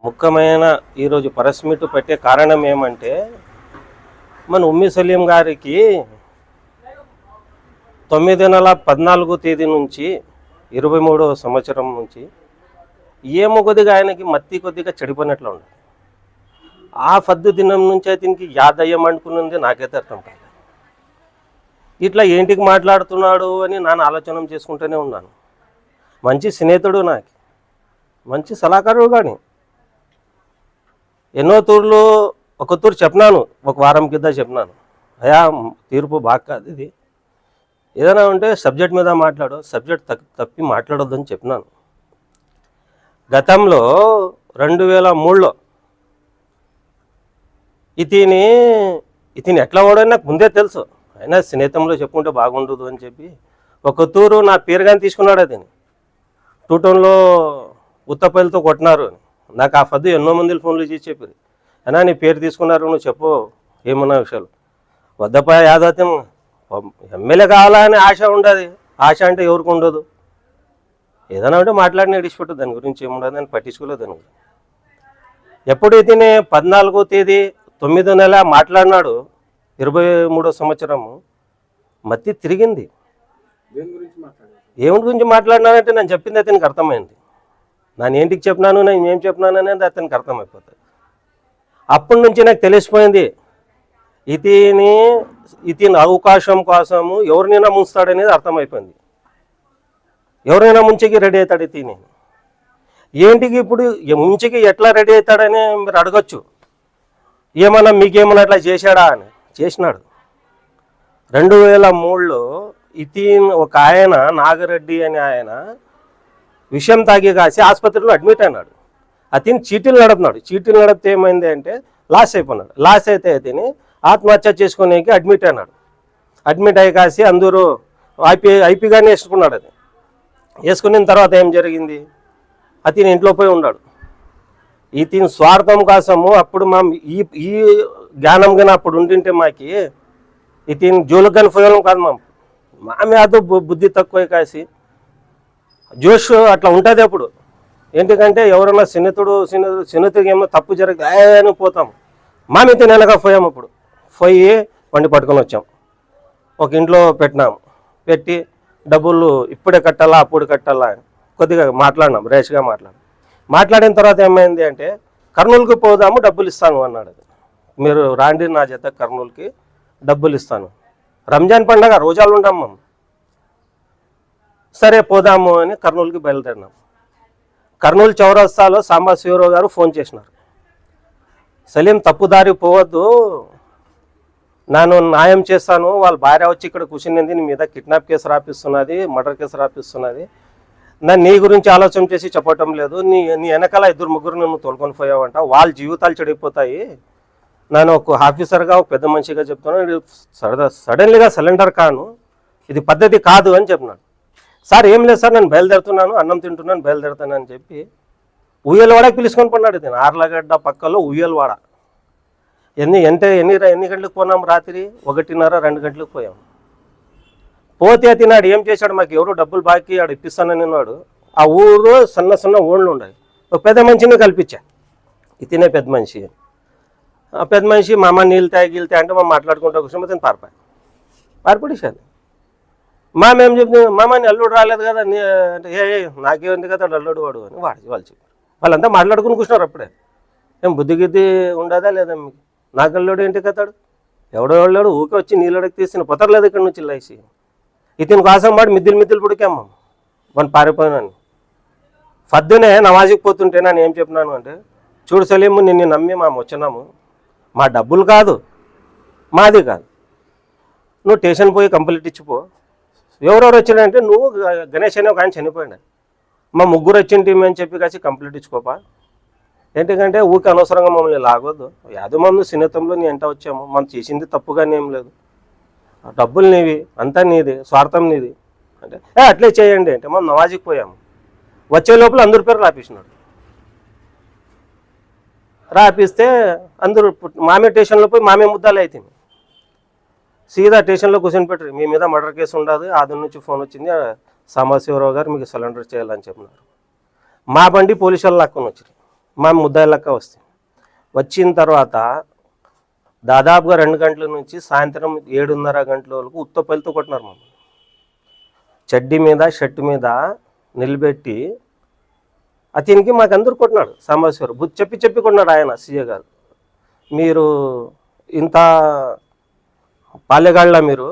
ముఖ్యమైన ఈరోజు press meet పెట్టే కారణం ఏమంటే మన ఉమ్మి సలీం గారికి 9 నెల 14వ తేదీ నుంచి 23వ సంవత్సరం నుంచి ఏమో కొద్దిగా ఆయనకి మత్తి కొద్దిగా చెడిపోయినట్లు ఉంది. ఆ ఫద్దు దినం నుంచి అతనికి యాదయ్యం అనుకున్నది నాకైతే అర్థం కాలేదు. ఇట్లా ఏంటికి మాట్లాడుతున్నాడు అని నేను ఆలోచన చేసుకుంటూనే ఉన్నాను. మంచి స్నేహితుడు, నాకు మంచి సలహాకారుడు. కానీ ఎన్నో తూర్లు ఒక తూరు చెప్పినాను, ఒక వారం కింద చెప్పినాను, అయా తీర్పు బాగా కాదు, ఇది ఏదైనా ఉంటే సబ్జెక్ట్ మీద మాట్లాడు, సబ్జెక్ట్ తప్పి మాట్లాడొద్దని చెప్పినాను. గతంలో 2003లో ఇతని ఎట్లా వాడని నాకు ముందే తెలుసు. అయినా స్నేహితంలో చెప్పుకుంటే బాగుండదు అని చెప్పి ఒక తూరు నా పేరు కానీ తీసుకున్నాడు. అతని 2 టౌన్లో ఉత్తపల్లితో కొట్టినారు అని నాకు ఆ ఫద్దు ఎన్నో మంది ఫోన్లు చేసి చెప్పారు, అయినా నీ పేరు తీసుకున్నారు, నువ్వు చెప్పు ఏమన్నా విషయాలు. వద్దపా యాదత్యం ఎమ్మెల్యే కావాలని ఆశ ఉండదు. ఆశ అంటే ఎవరికి ఉండదు. ఏదైనా ఉంటే మాట్లాడిన ఇడిచిపెట్టు, దాని గురించి ఏముండదు అని పట్టించుకోలేదు. దాని గురించి ఎప్పుడైతే 14వ తేదీ 9వ నెల మాట్లాడినాడు, 23వ సంవత్సరము మత్తి తిరిగింది. ఏమిటి గురించి మాట్లాడినానంటే నేను చెప్పింది అతనికి అర్థమైంది. నేను ఏంటికి చెప్పినాను, నేను ఏం చెప్పినాను అనేది అతనికి అర్థమైపోతుంది. అప్పటి నుంచి నాకు తెలిసిపోయింది ఇతని అవకాశం కోసము ఎవరినైనా ముంచుతాడనేది అర్థమైపోయింది. ఎవరైనా ముంచికి రెడీ అవుతాడు ఇతని. ఏంటికి ఇప్పుడు ముంచికి ఎట్లా రెడీ అవుతాడని మీరు అడగచ్చు. ఏమన్నా మీకేమన్నా అట్లా చేశాడా అని. చేసినాడు. 2003లో ఒక ఆయన నాగరెడ్డి అని ఆయన విషయం తాగి కాసి ఆసుపత్రిలో అడ్మిట్ అయినాడు. అతను చీటీలు నడుపుతున్నాడు. చీటీలు నడిపితే ఏమైంది అంటే లాస్ అయిపోయినాడు. లాస్ అయితే అతని ఆత్మహత్య చేసుకోనికి అడ్మిట్ అయినాడు. అడ్మిట్ అయ్యి కాసి అందరూ ఐపీగానే వేసుకున్నాడు. అది వేసుకున్న తర్వాత ఏం జరిగింది, అతని ఇంట్లో పోయి ఉన్నాడు. ఇతని స్వార్థం కోసము అప్పుడు మా ఈ జ్ఞానం కానీ అప్పుడు ఉండింటే మాకి ఇతని జోలుకు కానీ పోయాం కాదు. మామే అదో బుద్ధి తక్కువ కాసి జోష్ అట్లా ఉంటుంది. అప్పుడు ఎందుకంటే ఎవరన్నా స్నేహితుడికి ఏమో తప్పు జరిగితే అని పోతాం. మామితే నెలగా పోయాము. అప్పుడు పోయి వండి పట్టుకొని వచ్చాం. ఒక ఇంట్లో పెట్టినాము. పెట్టి డబ్బులు ఇప్పుడే కట్టాలా అప్పుడు కట్టాలా అని కొద్దిగా మాట్లాడినాం, రేష్గా మాట్లాడిన తర్వాత ఏమైంది అంటే కర్నూలుకి పోదాము, డబ్బులు ఇస్తాను అన్నాడు. మీరు రాండి నా చేత కర్నూలుకి, డబ్బులు ఇస్తాను. రంజాన్ పండగ రోజాలు ఉంటాం. సరే పోదాము అని కర్నూలుకి బయలుదేరినాం. కర్నూలు చౌరస్తాలో సాంబా శివరావు గారు ఫోన్ చేసినారు, సలీం తప్పుదారి పోవద్దు, నేను న్యాయం చేస్తాను, వాళ్ళ భార్య వచ్చి ఇక్కడ కూర్చునింది, నీ మీద కిడ్నాప్ కేసు రాపిస్తున్నది, మర్డర్ కేసు రాపిస్తున్నది, నన్ను నీ గురించి ఆలోచన చేసి చెప్పటం లేదు, నీ వెనకాల 2-3 నువ్వు తోలుకొని పోయావంట, వాళ్ళ జీవితాలు చెడిపోతాయి, నేను ఒక ఆఫీసర్గా ఒక పెద్ద మనిషిగా చెప్తున్నాను, సడన్లీగా సిలిండర్ కాను, ఇది పద్ధతి కాదు అని చెప్పినాడు. సార్ ఏం లేదు సార్, నేను బయలుదేరుతున్నాను, అన్నం తింటున్నాను, బయలుదేరుతాను అని చెప్పి ఉయ్యలవాడకి పిలుచుకొని పోన్నాడు. నేను ఆర్లగడ్డ పక్కలో ఉయ్యలవాడ. ఎన్ని గంటలకు పోనాం, రాత్రి 1:30-2 గంటలకు పోయాం. పోతే తిన్నాడు. ఏం చేశాడు, మాకు ఎవరో డబ్బులు బాకీ ఆడు ఇప్పిస్తానని వాడు. ఆ ఊరు సన్న ఓళ్ళు ఉన్నాయి. ఒక పెద్ద మనిషిని కల్పించా, ఇతనే పెద్ద మనిషి. ఆ పెద్ద మనిషి మా అమ్మ నీళ్ళు తాగితే అంటే మా మాట్లాడుకుంటూ కూర్చొని అతను పారిపడేసాను. మామేం చెప్తుంది, మామని అల్లుడు రాలేదు కదా అంటే నాకేముంది కదా అల్లుడు వాడు అని వాళ్ళు చెప్పారు. వాళ్ళంతా మాట్లాడుకుని కూర్చున్నారు. అప్పుడే ఏం బుద్ధి గిద్ది ఉండదా లేదా మీకు, నాకు అల్లుడు ఏంటి కతాడు, ఎవడో వెళ్ళాడు ఊకే వచ్చి నీళ్ళడికి తీసిన పొతరలేదు ఇక్కడ నుంచి లేచి. ఇతని కోసం వాడు మిద్దులు పుడికామ్మ వాడిని పారిపోయినాను. ఫద్దునే నమాజికి పోతుంటే నేను ఏం చెప్పినాను అంటే, చూడు సలీము, నిన్ను నమ్మి మేము వచ్చినాము, మా డబ్బులు కాదు, మాది కాదు, నువ్వు స్టేషన్ పోయి కంప్లీట్ ఇచ్చిపో. ఎవరెవరు వచ్చినాయంటే నువ్వు గణేష్ అనే ఒక ఆయన చనిపోయాడు, మా 3 వచ్చింటి అని చెప్పి కాసి కంప్లీట్ ఇచ్చుకోపా. ఎందుకంటే ఊరికి అనవసరంగా మమ్మల్ని లాగొద్దు, యాదో మమ్మల్ని స్నేహితంలో నీ ఎంట వచ్చాము, మనం చేసింది తప్పుగానే ఏం లేదు, డబ్బులు నీవి, అంతా నీది, స్వార్థం నీది అంటే అట్లే చేయండి అంటే మనం నమాజికి పోయాము. వచ్చే లోపల అందరి పేరు రాపిస్తున్నాడు. రాపిస్తే అందరూ మామే స్టేషన్లో పోయి మామే ముద్దాలు అవుతుంది. సీదా స్టేషన్లో కూర్చొని పెట్టరు, మీ మీద మర్డర్ కేసు ఉండదు, ఆది నుంచి ఫోన్ వచ్చింది, సాంబశివరావు గారు మీకు సిలిండర్ చేయాలని చెప్పినారు. మా బండి పోలీసు వాళ్ళు లాక్కొని వచ్చారు. మా ముద్దాయిలక్క వస్తాయి. వచ్చిన తర్వాత దాదాపుగా 2 గంటల నుంచి సాయంత్రం 7:30 గంటల వరకు ఉత్తపల్లితో కొట్టినారు మమ్మల్ని. చెడ్డీ మీద షర్టు మీద నిలబెట్టి అతనికి మాకందరూ కొట్టినాడు. సాంబశివరావు బుద్ధి చెప్పి కొట్టినాడు ఆయన సీఏ గారు. మీరు ఇంత పాలెగాళ్ళ మీరు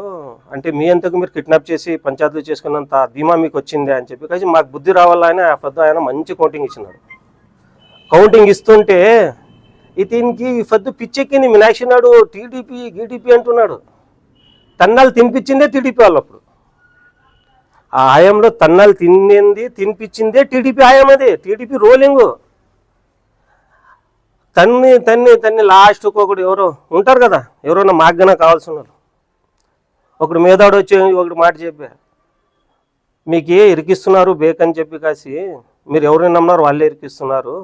అంటే మీ అంతకు మీరు కిడ్నాప్ చేసి పంచాయతీలు చేసుకున్నంత ధీమా మీకు వచ్చిందే అని చెప్పి కానీ మాకు బుద్ధి రావాలని ఆ పెద్ద ఆయన మంచి కౌంటింగ్ ఇచ్చినాడు. కౌంటింగ్ ఇస్తుంటే ఇతనికి ఈ పెద్ద పిచ్చెక్కింది. మీనాక్షి నాడు టీడీపీ అంటున్నాడు. తన్నాలు తినిపించిందే టీడీపీ వాళ్ళప్పుడు. ఆ హయాంలో తన్నాలు తినిపించిందే టీడీపీ హయాం. అది టీడీపీ రోలింగు. తన్ని లాస్ట్కి ఒకడు ఎవరో ఉంటారు కదా, ఎవరైనా మాగ్గన కావాల్సిన వాళ్ళు, ఒకడు మేధాడు వచ్చి ఒకటి మాట చెప్పా, మీకు ఇరికిస్తున్నారు బేకని చెప్పి కాసి మీరు ఎవరిని నమ్మినారు వాళ్ళే ఇరికిస్తున్నారు.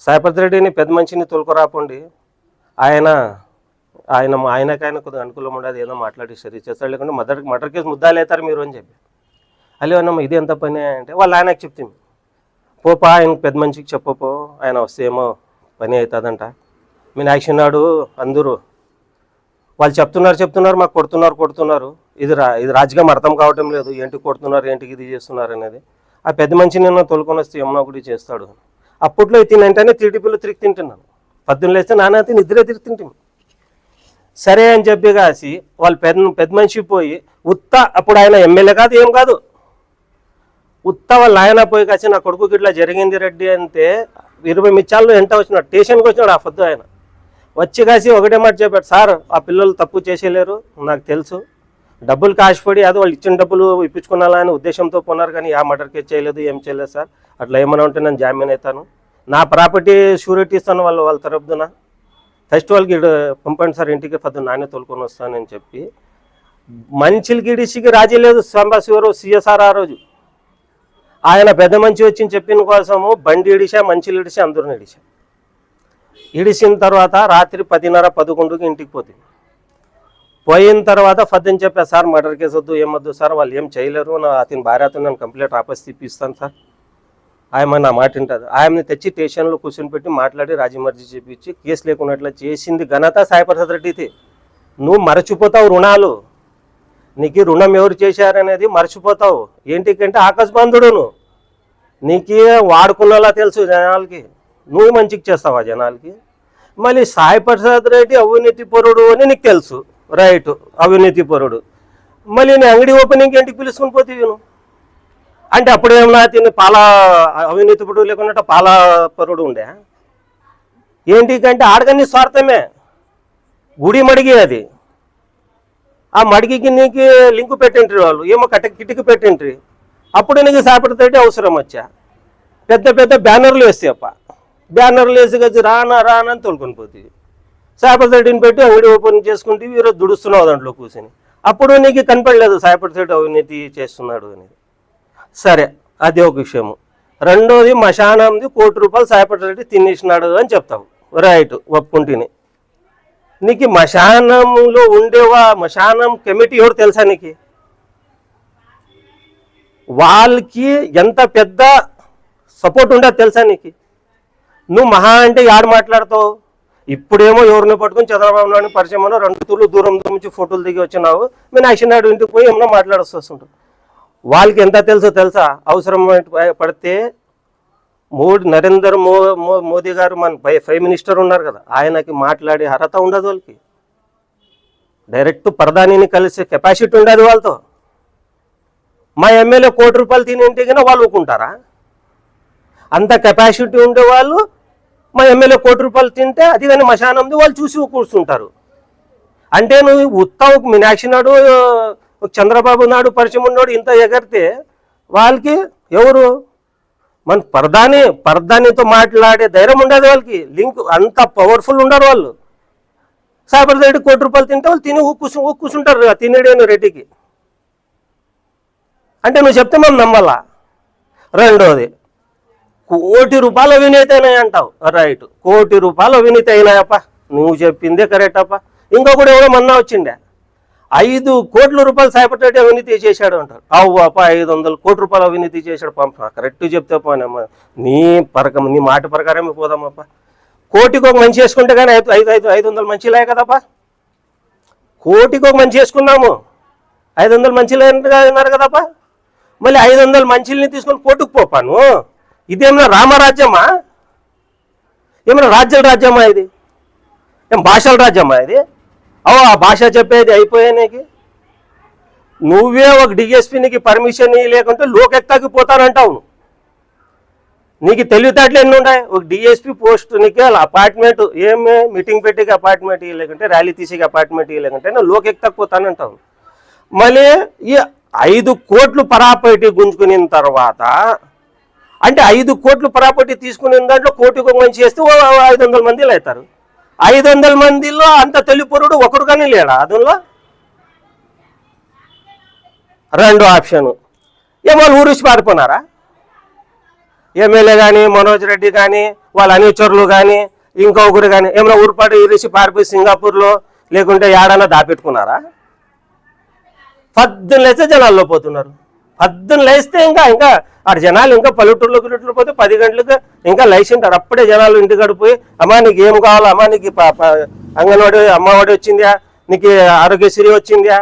సాయిపతి రెడ్డిని పెద్ద మనిషిని తోలుకురాపండి, ఆయనకైనా కొద్దిగా అనుకూలం ఉండదు, ఏదో మాట్లాడి సరి చేస్తాడు, లేకుంటే మర్డర్ కేసు ముద్దాలు అవుతారు మీరు అని చెప్పి. అలే అన్నమ్మ ఇది ఎంత పని అంటే వాళ్ళు ఆయనకు చెప్తాం, పోపా ఆయనకు పెద్ద మనిషికి చెప్పపో, ఆయన వస్తే ఏమో పని అవుతుందంట. మీనాక్షి నాడు అందరూ వాళ్ళు చెప్తున్నారు మాకు కొడుతున్నారు. ఇది రాజకీయం అర్థం కావటం లేదు, ఏంటికి కొడుతున్నారు ఏంటికి ఇది చేస్తున్నారు అనేది. ఆ పెద్ద మనిషిని నిన్న తోలుకొని వస్తే ఏమన్నా ఒకటి చేస్తాడు. అప్పట్లో తినంటేనే టీడీపీలో తిరిగి తింటున్నాను. 18 లేస్తే నాన్న నిద్రే తిరిగి తింటాను. సరే అని చెప్పి కాసి వాళ్ళు పెద్ద మనిషి పోయి అప్పుడు ఆయన ఎమ్మెల్యే కాదు ఏం కాదు, వాళ్ళ ఆయన పోయి కాసి నా కొడుకు ఇట్లా జరిగింది రెడ్డి అంటే 20 మిచ్చాల్లో ఎంట వచ్చినాడు, స్టేషన్కి వచ్చినాడు. ఆ పొద్దు ఆయన వచ్చి కాసి ఒకటే మాట చెప్పాడు, సార్ ఆ పిల్లలు తప్పు చేసేలేరు, నాకు తెలుసు, డబ్బులు కాశపడి అది వాళ్ళు ఇచ్చిన డబ్బులు ఇప్పించుకున్నాలని ఉద్దేశంతో పోన్నారు, కానీ ఆ మర్డర్ కేసు చేయలేదు, ఏం చేయలేదు సార్, అట్లా ఏమైనా ఉంటే నేను జామీన్ అవుతాను, నా ప్రాపర్టీ షూరిటీ ఇస్తాను వాళ్ళ తరపున, ఫస్ట్ వాళ్ళకి పంపండి సార్ ఇంటికి, పొద్దున్న నానే తోలుకొని వస్తానని చెప్పి మనుషులకి ఇడిసికి రాజీ లేదు. సాంబశివరావు సిఎస్ఆర్ ఆ రోజు ఆయన పెద్ద మంచి వచ్చి చెప్పిన కోసము బండి ఇడిసా, మనుషులు ఇడిసా, అందరిని ఇడిసిన తర్వాత రాత్రి 10:30-11కి ఇంటికి పోయిన తర్వాత ఫద్దని చెప్పా, సార్ మర్డర్ కేసు వద్దు ఏమొద్దు సార్, వాళ్ళు ఏం చేయలేరు, అతని భార్యతో నేను కంప్లీట్ ఆపస్ తిప్పిస్తాను సార్, ఆయమ నా మాట వింటుంది. ఆయన్ని తెచ్చి స్టేషన్లో కూర్చొని పెట్టి మాట్లాడి రాజీమర్జీ చేపించి కేసు లేకున్నట్లా చేసింది ఘనత సాయిప్రసాద్ రెడ్డిది. నువ్వు మరచిపోతావు రుణాలు, నీకు రుణం ఎవరు చేశారనేది మర్చిపోతావు. ఏంటికంటే ఆకాశబంధుడును నీకు వాడుకున్నలా తెలుసు జనాలకి, నువ్వు మంచికి చేస్తావా జనాలకి. మళ్ళీ సాయిప్రసాద్ రెడ్డి అవినీతి పరుడు అని నీకు తెలుసు, రైట్, అవినీతి పరుడు. మళ్ళీ నీ అంగడి ఓపెనింగ్ ఇంటికి పిలుచుకుని పోతే నువ్వు అంటే అప్పుడు ఏమన్నా తిని అవినీతి పరుడు లేకుండా పరుడు ఉండే. ఏంటికంటే ఆడకన్నీ స్వార్థమే, గుడి మడిగి అది, ఆ మడిగికి నీకు లింకు పెట్టింట్రీ వాళ్ళు, ఏమో కిటికి పెట్టింట్రీ. అప్పుడు నీకు సాయిప్రసాద్ రెడ్డి అవసరం వచ్చా, పెద్ద బ్యానర్లు వేస్తే బ్యానర్లు వేసి గచ్చి రానని తోలుకొని పోతుంది. సాయిప్రసాద్ రెడ్డిని పెట్టి అంగడి ఓపెన్ చేసుకుంటే ఈరోజు దుడుస్తున్నావు దాంట్లో కూర్చొని. అప్పుడు నీకు కనపడలేదు సాయిప్రసాద్ రెడ్డి అవినీతి చేస్తున్నాడు అనేది. సరే, అది ఒక విషయము. రెండోది మశానంది ₹1 సాయిప్రసాద్ రెడ్డి తినేసినాడు అని చెప్తావు, రైట్, ఒప్పుకుంటేనే. నీకు మశానంలో మశానం కమిటీ ఎవరు తెలుసా నీకు? వాళ్ళకి ఎంత పెద్ద సపోర్ట్ ఉండదు తెలుసా నీకు? నువ్వు మహా అంటే యాడ మాట్లాడతావు? ఇప్పుడేమో ఎవరిని పట్టుకుని చంద్రబాబు నాయుడు పరిచయం 2 తూర్లు దూరం నుంచి ఫోటోలు దిగి వచ్చినావు, మీనాక్షి నాయుడు ఇంటికి పోయి ఏమన్నా మాట్లాడొస్తుంటావు. వాళ్ళకి ఎంత తెలుసా? అవసరం పడితే నరేంద్ర మోదీ గారు మన 5 మినిస్టర్ ఉన్నారు కదా, ఆయనకి మాట్లాడే అర్హత ఉండదు వాళ్ళకి. డైరెక్ట్ ప్రధానిని కలిసే కెపాసిటీ ఉండదు వాళ్ళతో. మా ఎమ్మెల్యే ₹1 తిని ఇంటికి వాళ్ళు ఊకుంటారా? అంత కెపాసిటీ ఉండే వాళ్ళు మా ఎమ్మెల్యే ₹1 తింటే అది కానీ మశానంది వాళ్ళు చూసి కూర్చుంటారు. అంటే నువ్వు ఉత్తమ్ మీనాక్షి నాయుడు చంద్రబాబు నాయుడు పరిచయం ఉన్నాడు ఇంత ఎగరితే వాళ్ళకి ఎవరు మన ప్రధానితో మాట్లాడే ధైర్యం ఉండదు వాళ్ళకి. లింక్ అంత పవర్ఫుల్ ఉండరు వాళ్ళు. సాయిప్రసాద్ రెడ్డి ₹1 తింటే వాళ్ళు తిని కూర్చుంటారు తినేడేను రెడ్డికి. అంటే నువ్వు చెప్తే మనం నమ్మాలా? రెండోది ₹1 అవినీతి అయినాయి అంటావు, రైట్, ₹1 అవినీతి అయినాయప్ప, నువ్వు చెప్పిందే కరెక్ట్ అప్ప. ఇంకొకటి ఎవరో మొన్న వచ్చిండే, 5 కోట్ల రూపాయలు సాయిపట్టి రెడ్డి అవినీతి చేశాడు అంటారు. అవ్వప్ప 500 కోట్ల రూపాయలు అవినీతి చేశాడు. కరెక్ట్ చెప్తే పోనమ్మా, నీ మాట ప్రకారమే పోదామప్ప. కోటికి ఒక మంచి చేసుకుంటే కానీ 500 మంచిలే కదప్పా. కోటికి ఒక మంచి చేసుకున్నాము, 500 మంచిలే అన్నారు కదప్పా. మళ్ళీ 500 మంచిల్ని తీసుకొని కోర్టుకు పోపాను. ఇదేమన్నా రామరాజ్యమా? ఏమన్నా రాజ్యమా ఇది? ఏం భాషల రాజ్యమా ఇది? ఆ భాష చెప్పేది అయిపోయానికి నువ్వే ఒక డిఎస్పీనికి పర్మిషన్ లేకుంటే లోకెత్తాకి పోతానంటావు. నీకు తెలివితేటలు ఎన్ని ఉన్నాయి? ఒక డిఎస్పీ పోస్ట్ నీకు అపార్ట్మెంట్ ఏమి మీటింగ్ పెట్టేకి అపార్ట్మెంట్ లేకుంటే ర్యాలీ తీసేకి అపార్ట్మెంట్ లేకుంటే నువ్వు లోకెత్తాకి పోతానంటావు. మళ్ళీ ఈ 5 కోట్లు ప్రాపర్టీ గుంజుకున్న తర్వాత అంటే 5 కోట్లు ప్రాపర్టీ తీసుకునే దాంట్లో కోటికి మంచి చేస్తే 500 మందిలో అవుతారు. 500 మందిలో అంత తెలిపురుడు ఒకడు కానీ లేడా అందులో? రెండో ఆప్షను, ఏమో ఊరిసి పారిపోయినారా? ఎమ్మెల్యే కానీ మనోజ్ రెడ్డి కానీ వాళ్ళ అనుచరులు కానీ ఇంకొకరు కానీ ఏమైనా ఊరిపాటు ఊరిసి పారిపోయి సింగపూర్లో లేకుంటే ఏడన్నా దాపెట్టుకున్నారా? 12 లేస్తే జనాల్లో పోతున్నారు. 12 లేస్తే ఇంకా ఆ జనాలు ఇంకా పల్లెటూరులో పోతే 10 గంటలకు ఇంకా లేచి ఉంటారు. అప్పుడే జనాలు ఇంటి గడిపోయి అమ్మా నీకు ఏం కావాలో, అమ్మా నీకు అంగన్వాడి అమ్మఒడి వచ్చిందా, నీకు ఆరోగ్యశ్రీ వచ్చిందా,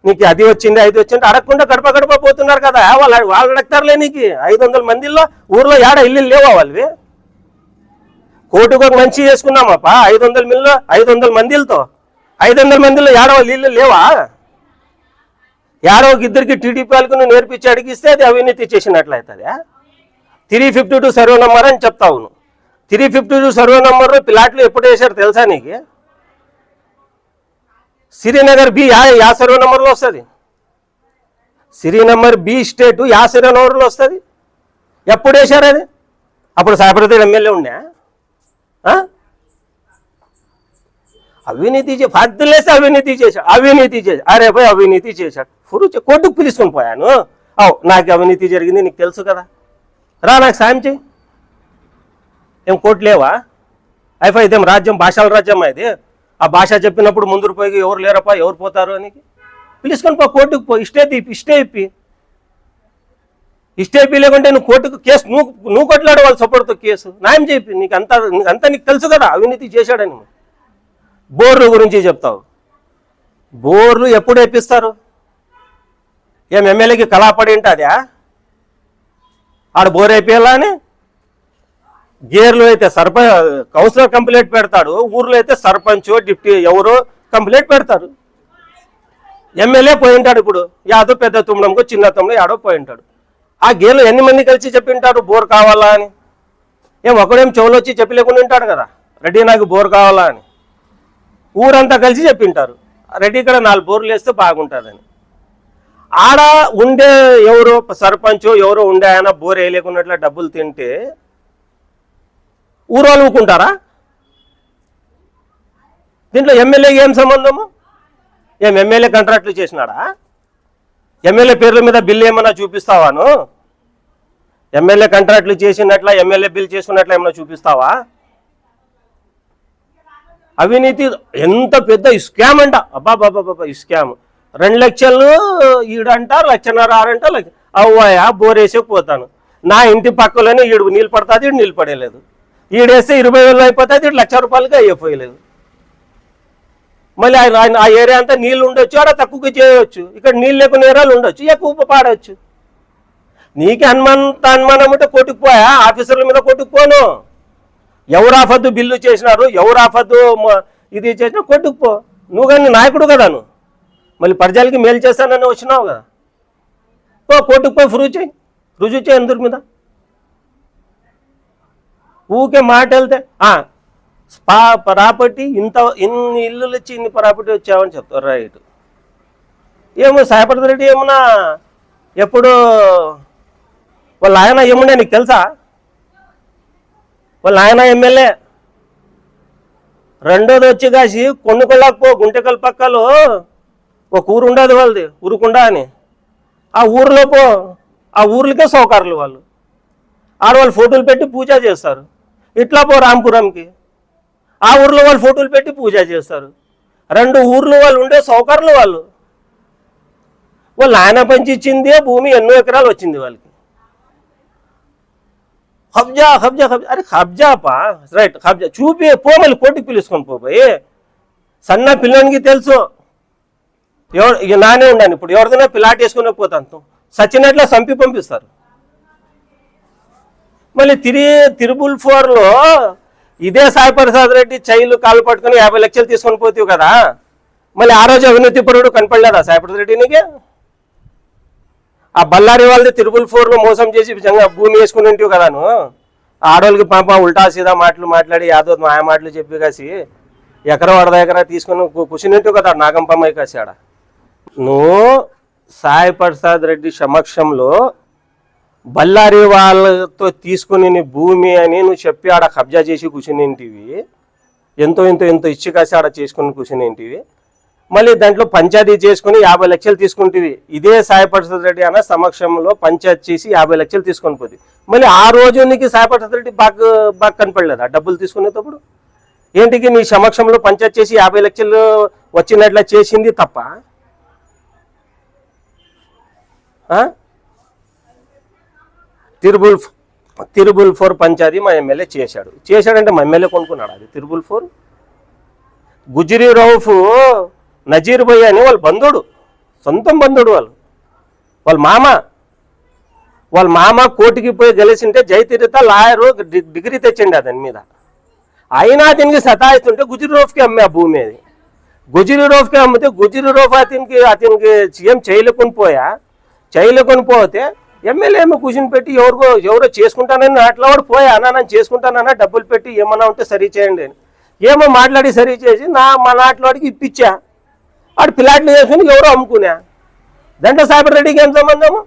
నీకు అది వచ్చింది ఇది వచ్చింది అడగకుండా గడప పోతున్నారు కదా. వాళ్ళు అడగతారులే. నీకు 500 మందిలో ఊర్లో ఏడ ఇల్లు లేవా వాళ్ళవి? కోటికి ఒక మంచి చేసుకున్నామప్పా 500 మందిలతో. 500 మందిలో ఏడ వాళ్ళు ఇల్లు లేవా? యారో ఇద్దరికి టీడీపీ వాళ్ళకు నువ్వు నేర్పించి అడిగిస్తే అది అవినీతి చేసినట్లయితుంది. 352 సర్వే నెంబర్ అని చెప్తావు నువ్వు. 352 సర్వే నెంబర్ ప్లాట్లు ఎప్పుడు వేశారు తెలుసా నీకు? శ్రీనగర్ బి యా సర్వే నెంబర్లో వస్తుంది? శ్రీనగర్ బి స్టేటు యా సర్వే నెంబర్లో వస్తుంది? ఎప్పుడు వేశారు అది? అప్పుడు సాయిప్రసాద్ ఎమ్మెల్యే ఉండే. అవినీతి 10 లేస్తే అవినీతి చేశాడు. అరే పోయి అవినీతి చేశాడు. కోర్టుకు పిలుచుకొని పోయాను. నాకు అవినీతి జరిగింది నీకు తెలుసు కదా, రా నాకు సాయం చేయి. ఏం కోర్టు లేవా? అయిపోయి ఇదేం రాజ్యం, భాషల రాజ్యం ఇది. ఆ భాష చెప్పినప్పుడు ముందుకు పోయి ఎవరు లేరప్పా, ఎవరు పోతారు అని పిలుచుకొని పో, కోర్టుకు పో. ఇష్టే ఇప్పి లేకుంటే నువ్వు కోర్టుకు కేసు నువ్వు కొట్లాడు వాళ్ళ సపోర్ట్తో కేసు న్యాయం చెప్పి. నీకు నీకు తెలుసు కదా అవినీతి చేశాడని. బోర్లు గురించి చెప్తావు. బోర్లు ఎప్పుడు వేపిస్తారు? ఏం ఎమ్మెల్యేకి కళాపడి ఉంటుందా? ఆడ బోర్ వేపియాలా అని? గేర్లు అయితే కౌన్సిలర్ కంప్లైంట్ పెడతాడు, ఊర్లో అయితే సర్పంచ్ డిప్యూటీ ఎవరో కంప్లైంట్ పెడతారు. ఎమ్మెల్యే పోయి ఉంటాడు. ఇప్పుడు యాదో పెద్ద తుమ్మడంకో చిన్న తుమ్మడం యాడో పోయి ఉంటాడు. ఆ గేర్లు ఎన్ని మంది కలిసి చెప్పింటారు బోర్ కావాలా అని? ఒకడేం చెవులు వచ్చి చెప్పి లేకుండా ఉంటాడు కదా, రెడ్డి నాకు బోర్ కావాలా అని. ఊరంతా కలిసి చెప్పింటారు రెడ్డి ఇక్కడ 4 బోర్లు వేస్తే బాగుంటుందని. ఆడ ఉండే ఎవరో సర్పంచ్ ఎవరో ఉండే ఆయన బోర్ వేయలేకున్నట్లు డబ్బులు తింటే ఊరోళ్ళు ఊకుంటారా? దీంట్లో ఎమ్మెల్యేకి ఏం సంబంధము? ఎమ్మెల్యే కాంట్రాక్ట్లు చేసినాడా? ఎమ్మెల్యే పేర్ల మీద బిల్లు ఏమన్నా చూపిస్తావాను? ఎమ్మెల్యే కాంట్రాక్ట్లు చేసినట్ల ఎమ్మెల్యే బిల్ చేసుకున్నట్ల ఏమన్నా చూపిస్తావా? అవినీతి ఎంత పెద్ద స్కామ్ అంట. అబ్బాబాబా ఈ స్కామ్ 2 లక్షలు ఈడంటారు, 1,50,000 అవ్వాయా బోర్ వేసేకపోతాను. నా ఇంటి పక్కలోనే ఈడు నీళ్ళు పడుతుంది, ఈడు నీళ్ళు పడేలేదు. ఈడేస్తే 20,000 అయిపోతుంది, ఈడు ₹1,00,000 అయ్యిపోయలేదు. మళ్ళీ ఆ ఏరియా అంతా నీళ్ళు ఉండొచ్చు, ఆడ తక్కువగా చేయవచ్చు. ఇక్కడ నీళ్ళు లేకుండా ఏరియాలు ఉండొచ్చు, ఎక్కువ పాడవచ్చు. నీకే అనుమానం ఉంటే కోర్టుకు పోయా? ఆఫీసర్ల మీద కోర్టుకు పోను. ఎవరు ఆఫద్దు బిల్లు చేసినారు, ఎవరు ఆఫద్దు ఇది చేసినా కోర్టుకు పో. నువ్వు కానీ నాయకుడు కదా, నువ్వు మళ్ళీ ప్రజలకి మేలు చేస్తానని వచ్చినావు కదా, కోర్టుకు పోయి రుజువు చేయి అందరి మీద. ఊకే మాట వెళ్తే ప్రాపర్టీ ఇన్ని ఇల్లులు వచ్చి ఇన్ని ప్రాపర్టీ వచ్చావని చెప్తారు. రైట్. ఏమో సాయిప్రసాద్ రెడ్డి ఏమన్నా ఎప్పుడు వాళ్ళ ఆయన ఏముండే నీకు తెలుసా? వాళ్ళ ఆయన ఎమ్మెల్యే. రెండోది వచ్చి కాసి కొండకొల్లాకు గుంటకల్ పక్కలో ఒక ఊరు ఉండదు వాళ్ళది, ఊరుకుండా అని. ఆ ఊరిలో ఆ ఊర్లకే సౌకర్యాలు వాళ్ళు. ఆడవాళ్ళు ఫోటోలు పెట్టి పూజ చేస్తారు. ఇట్లా రాంపురంకి ఆ ఊర్లో వాళ్ళు ఫోటోలు పెట్టి పూజ చేస్తారు. 2 ఊర్లు వాళ్ళు ఉండే సౌకర్యాలు వాళ్ళు. వాళ్ళు నాయన పంచి ఇచ్చిందే భూమి ఎన్నో ఎకరాలు వచ్చింది వాళ్ళకి. కబ్జా కబ్జా కబ్జా, అరే కబ్జాపా రైట్ కబ్జా చూపి మళ్ళీ కోర్టుకి పిలుచుకొని పోయి. సన్న పిల్లోనికి తెలుసు ఎవరు ఇక నానే ఉండాను. ఇప్పుడు ఎవరిదైనా పిల్లాట్ వేసుకునే పోతాను సచ్చినట్లా చంపి పంపిస్తారు. మళ్ళీ తిరుబుల్ 4లో ఇదే సాయి ప్రసాద్ రెడ్డి చైలు కాలు పట్టుకుని 50 లక్షలు తీసుకొని పోతావు కదా. మళ్ళీ ఆ రోజు అవినీతి పరుడు కనపడలేదా సాయి ప్రసాద్ రెడ్డినికి? ఆ బళ్ళారి వాళ్ళది తిరుబుల్ 4లో మోసం చేసి భూమి వేసుకుని ఉంటావు కదా నువ్వు. ఆడోళ్ళకి పాప ఉల్టా సీదా మాటలు మాట్లాడి యాదో మాయ మాటలు చెప్పి కాసి ఎకరా వడద ఎకరా తీసుకుని కూర్చుని ఉంటావు కదా నాగంపమ్మాయి కాసి ఆడ. నువ్వు సాయి ప్రసాద్ రెడ్డి సమక్షంలో బళ్ళారి వాళ్ళతో తీసుకుని నీ భూమి అని నువ్వు చెప్పి ఆడ కబ్జా చేసి కూర్చునేంటివి. ఎంతో ఎంతో ఎంతో ఇచ్చి కాసి ఆడ చేసుకుని కూర్చునేంటివి. మళ్ళీ దాంట్లో పంచాయతీ చేసుకుని 50 లక్షలు తీసుకుంటేవి. ఇదే సాయి ప్రసాద్ రెడ్డి అన్న సమక్షంలో పంచాయతీ చేసి 50 లక్షలు తీసుకొని పోతుంది. మళ్ళీ ఆ రోజు నీకు సాయి ప్రసాద్ రెడ్డి బాగా కనపడలేదు ఆ డబ్బులు తీసుకునేటప్పుడు. ఏంటికి నీ సమక్షంలో పంచాయతీ చేసి 50 లక్షలు వచ్చినట్లా చేసింది తప్ప? తిరుబుల్ 4 పంచాయతీ మా ఎమ్మెల్యే చేశాడంటే మా ఎమ్మెల్యే కొనుక్కున్నాడు అది తిరుబుల్ 4. గుజరీ రౌఫ్ నజీర్ భయ్య అని వాళ్ళ బంధువుడు, సొంతం బంధువుడు. వాళ్ళ మామ కోర్టుకి పోయి గెలిచింటే జయతీర్థ లాయరు డిగ్రీ తెచ్చండి దాని మీద. అయినా దీనికి సతాయిస్తుంటే గుజరీ రౌఫ్కి అమ్మే ఆ భూమి. అది గుజరీ రౌఫ్కి అమ్మితే గుజరీ రౌఫ్ అతనికి సీఎం చేయలేకొని పోతే ఎమ్మెల్యే ఏమో కూర్చుని పెట్టి ఎవరో చేసుకుంటానని అట్లా వాడు పోయా నన్ను చేసుకుంటానన్నా డబ్బులు పెట్టి ఏమన్నా ఉంటే సరి చేయండి అని ఏమో మాట్లాడి సరి చేసి మా నాట్లో వాడికి ఇప్పించా. వాడు పిల్లాట్లు చేసుకుని ఎవరో అమ్ముకున్నా. దాంట్లో సాయిబర్ రెడ్డికి ఏం సంబంధము?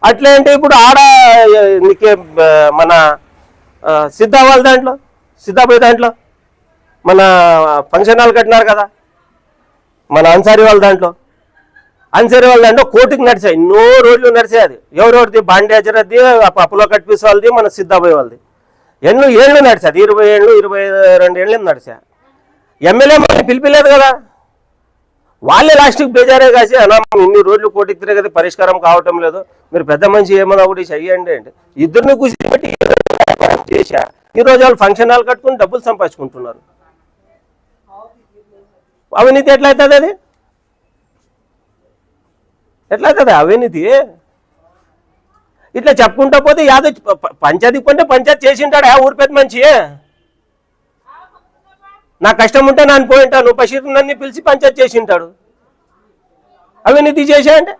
అట్లా అంటే ఇప్పుడు ఆడ నీకే మన సిద్ధాబాయ్ దాంట్లో మన ఫంక్షన్ హాల్ కట్టినారు కదా మన అన్సారీ వాళ్ళ దాంట్లో కోర్టుకి నడిచాయి. ఎన్నో రోజులు నడిచాయి. అది ఎవరెవరిది బాండే హజరద్ది అప్పులో కట్టిపీస్ వాళ్ళది మన సిద్ధాబాయ్ వాళ్ళది ఎన్నో ఏళ్ళు నడిచాది. 20 ఏళ్ళు 22 ఏళ్ళు నడిచా. ఎమ్మెల్యే మనకి పిలిపిలేదు కదా. వాళ్ళే లాస్ట్కి బేజారే కాసి అన్నా ఇన్ని రోజులు కోర్టుకి తిరగది పరిష్కారం కావటం లేదు, మీరు పెద్ద మనిషి ఏమన్నా ఒకటి చెయ్యండి అంటే ఇద్దరిని కూర్చోబెట్టి చేశా. ఈరోజు వాళ్ళు ఫంక్షన్ హాల్ కట్టుకుని డబ్బులు సంపాదించుకుంటున్నారు. అవినీతి ఎట్లయితుంది? అది ఎట్లయితుంది అవినీతి? ఇట్లా చెప్పుకుంటా పోతే యాదో పంచాయతీ కొంటే పంచాయతీ చేసింటాడు ఊరి పెద్ద మంచి. నా కష్టం ఉంటే నన్ను పోయింటా, నువ్వు బషీర్ నన్ను పిలిచి పంచాయతీ చేసింటాడు. అవినీతి చేసా అంటే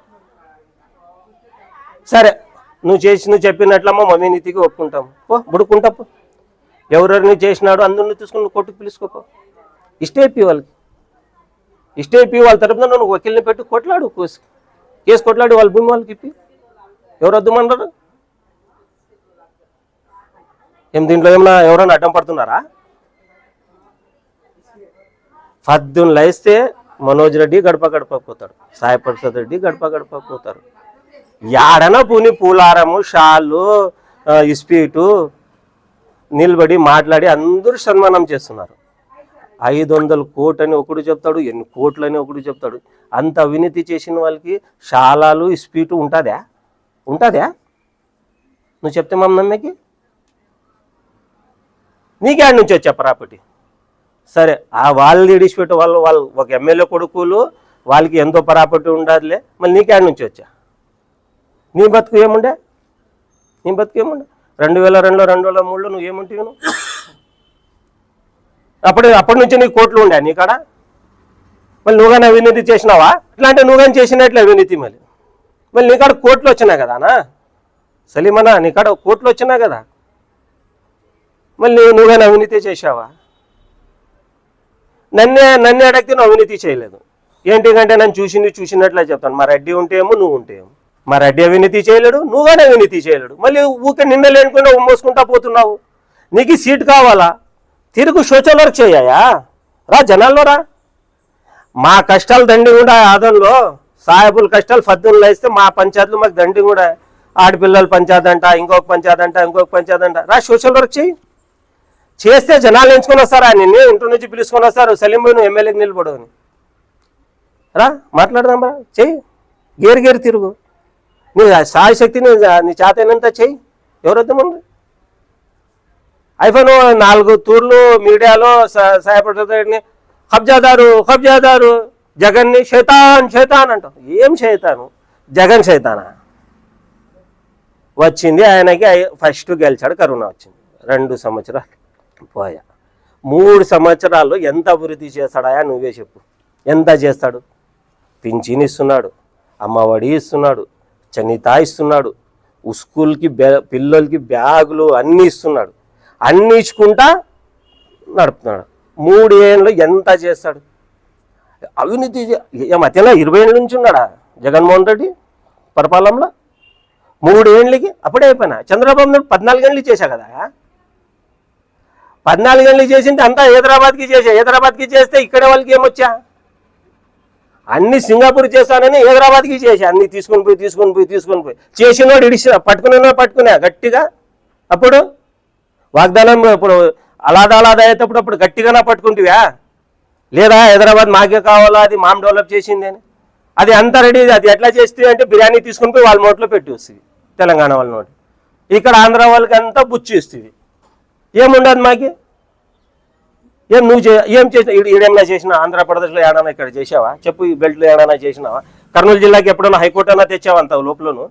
సరే నువ్వు చెప్పినట్లమ్మా అవినీతికి ఒప్పుకుంటాము బుడుకుంటా పో. ఎవరెవరిని చేసినాడు అందరిని తీసుకుని కోర్టుకు పిలుచుకోపో. ఇష్టేపి వాళ్ళ తరపున నువ్వు వకీల్ని పెట్టి కొట్లాడు, కేసు కొట్లాడు వాళ్ళ భూమి వాళ్ళకి ఇప్పి. ఎవరు వద్దుమన్నారు? దీంట్లో ఏమన్నా ఎవరైనా అడ్డం పడుతున్నారా? పద్దులు వేస్తే మనోజ్ రెడ్డి గడప పోతాడు, సాయి ప్రసాద్ రెడ్డి గడప పోతారు. యాడన పూలారము షాళ్ళు ఇస్పీటు నిలబడి మాట్లాడి అందరూ సన్మానం చేస్తున్నారు. 500 కోట్లు అని ఒకడు చెప్తాడు, ఎన్ని కోట్లు అని ఒకడు చెప్తాడు. అంత అవినీతి చేసిన వాళ్ళకి షాలాలు ఇస్పీటు ఉంటుందా? నువ్వు చెప్తే మా నమ్మకి నీకేడ నుంచి వచ్చా ప్రాపర్టీ? సరే ఆ వాళ్ళు ఇడిచిపెట్టు వాళ్ళు ఒక ఎమ్మెల్యే కొడుకులు వాళ్ళకి ఎంతో ప్రాపర్టీ ఉండదులే. మళ్ళీ నీకేడ నుంచి వచ్చా? నీ బతుకు ఏముండే? 2002లో 2003లో నువ్వు ఏముంటావు? నువ్వు అప్పటి నుంచి నీకు కోట్లు ఉండే నీ కాడ. మళ్ళీ నువ్వు కానీ అవినీతి చేసినావా? ఇట్లా అంటే నువ్వు కానీ చేసినట్లే అవినీతి. మళ్ళీ నీ కాడ కోట్లు వచ్చినాయి కదానా సలీమనా? నీ కాడ కోట్లు వచ్చినాయి కదా. మళ్ళీ నువ్వు కానీ అవినీతి చేసావా? నన్నే అడిగితే నువ్వు అవినీతి చేయలేదు. ఏంటికంటే నన్ను చూసినట్లే చెప్తాను. మా రెడ్డి ఉంటేమో నువ్వు ఉంటేమో. మా రెడ్డి అవినీతి చేయలేడు, నువ్వు కానీ అవినీతి చేయలేడు. మళ్ళీ ఊకే నిన్న లేనుకుని మోసుకుంటా పోతున్నావు. నీకు సీట్ కావాలా? తిరుగు సోషల్ వర్క్ చేయాయా? రా జనాల్లో రా. మా కష్టాలు దండి కూడా ఆదంలో సాహెబుల కష్టాలు పద్దులు వేస్తే మా పంచాయతీలు మాకు దండి కూడా. ఆడపిల్లల పంచాయతీ అంట, ఇంకొక పంచాయతీ అంట. రా సోషల్ వర్క్ చేస్తే జనాలు ఎంచుకొని వస్తారా? నిన్ను ఇంటి నుంచి పిలుచుకొని వస్తారు. సలీం పోయి నువ్వు ఎమ్మెల్యేకి నిలబడవని రా మాట్లాడదాం రా చెయ్యి. గేరు గేరు తిరుగు, నీ సాయశక్తి నీ చేతనంతా చెయ్యి. ఎవరొద్దామండి? ఐఫోన్ 4 తూర్లు మీడియాలో సాయపడ్డని కబ్జాదారు జగన్ని శైతాన్ అంటాం. ఏం శైతాను? జగన్ శైతానా? వచ్చింది ఆయనకి, ఫస్ట్ గెలిచాడు, కరోనా వచ్చింది. 2 సంవత్సరాలు పోయా. 3 సంవత్సరాల్లో ఎంత అభివృద్ధి చేస్తాడా నువ్వే చెప్పు. ఎంత చేస్తాడు? పింఛన్ ఇస్తున్నాడు, అమ్మఒడి ఇస్తున్నాడు, చనితా ఇస్తున్నాడు, స్కూల్కి పిల్లలకి బ్యాగులు అన్నీ ఇస్తున్నాడు. అన్నీ ఇచ్చుకుంటా నడుపుతున్నాడు. 3 ఏళ్ళు ఎంత చేస్తాడు? అవినీతి మధ్యలో 20 ఏళ్ళ నుంచి ఉన్నాడా జగన్మోహన్ రెడ్డి పరిపాలనలో? 3 ఏళ్ళకి అప్పుడే అయిపోయినా. చంద్రబాబు నాయుడు 14 ఏళ్ళు చేశా కదా. 14 ఏళ్ళు చేసింటే అంతా హైదరాబాద్కి చేస్తే ఇక్కడ వాళ్ళకి ఏమొచ్చా? అన్ని సింగపూర్ చేస్తానని హైదరాబాద్కి చేసి అన్ని తీసుకొని పోయి చేసినోడు పట్టుకున్నా గట్టిగా. అప్పుడు వాగ్దానం ఇప్పుడు అలాదా అయ్యేటప్పుడు అప్పుడు గట్టిగానే పట్టుకుంటువా? లేదా హైదరాబాద్ మాకే కావాలా, అది మామ్ డెవలప్ చేసింది అని. అది అంతా రెడీ. అది ఎట్లా చేస్తే అంటే బిర్యానీ తీసుకుని పోయి వాళ్ళ నోట్లో పెట్టి వస్తుంది, తెలంగాణ వాళ్ళ నోటి. ఇక్కడ ఆంధ్ర వాళ్ళకి అంతా బుచ్చి ఇస్తుంది. ఏముండదు మాకి. ఏం నువ్వు ఏం చేసిన? ఈడేమన్నా చేసినా? ఆంధ్రప్రదేశ్లో ఏడన్నా ఇక్కడ చేసావా చెప్పు? ఈ బెల్ట్లో ఏడన్నా చేసినావా? కర్నూలు జిల్లాకి ఎప్పుడన్నా హైకోర్టు అన్నా తెచ్చావా అంత లోపలను?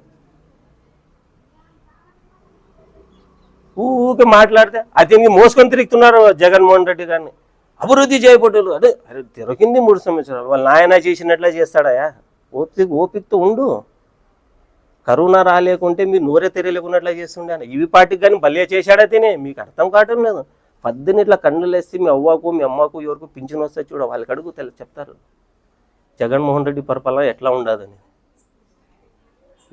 ఊకే మాట్లాడితే అతనికి మోసుకొని తిరుగుతున్నారు జగన్మోహన్ రెడ్డి గారిని. అభివృద్ధి చేయబడ్డారు. అదే తిరగింది 3 సంవత్సరాలు. వాళ్ళ నాయన చేసినట్లే చేస్తాడా? ఓపికతో ఉండు. కరోనా రాలేకుంటే మీరు నోరే తెరలేకున్నట్లా చేస్తుండే. ఇవి పార్టీకి కానీ భలే చేశాడా తినే, మీకు అర్థం కావటం లేదు. 10 ఇట్లా కన్నులు వేస్తే మీ అవ్వకు మీ అమ్మకు ఎవరికి పింఛన్ వస్తే చూడ, వాళ్ళకి అడుగు చెప్తారు జగన్మోహన్ రెడ్డి పరిపాలన ఎట్లా ఉండదని.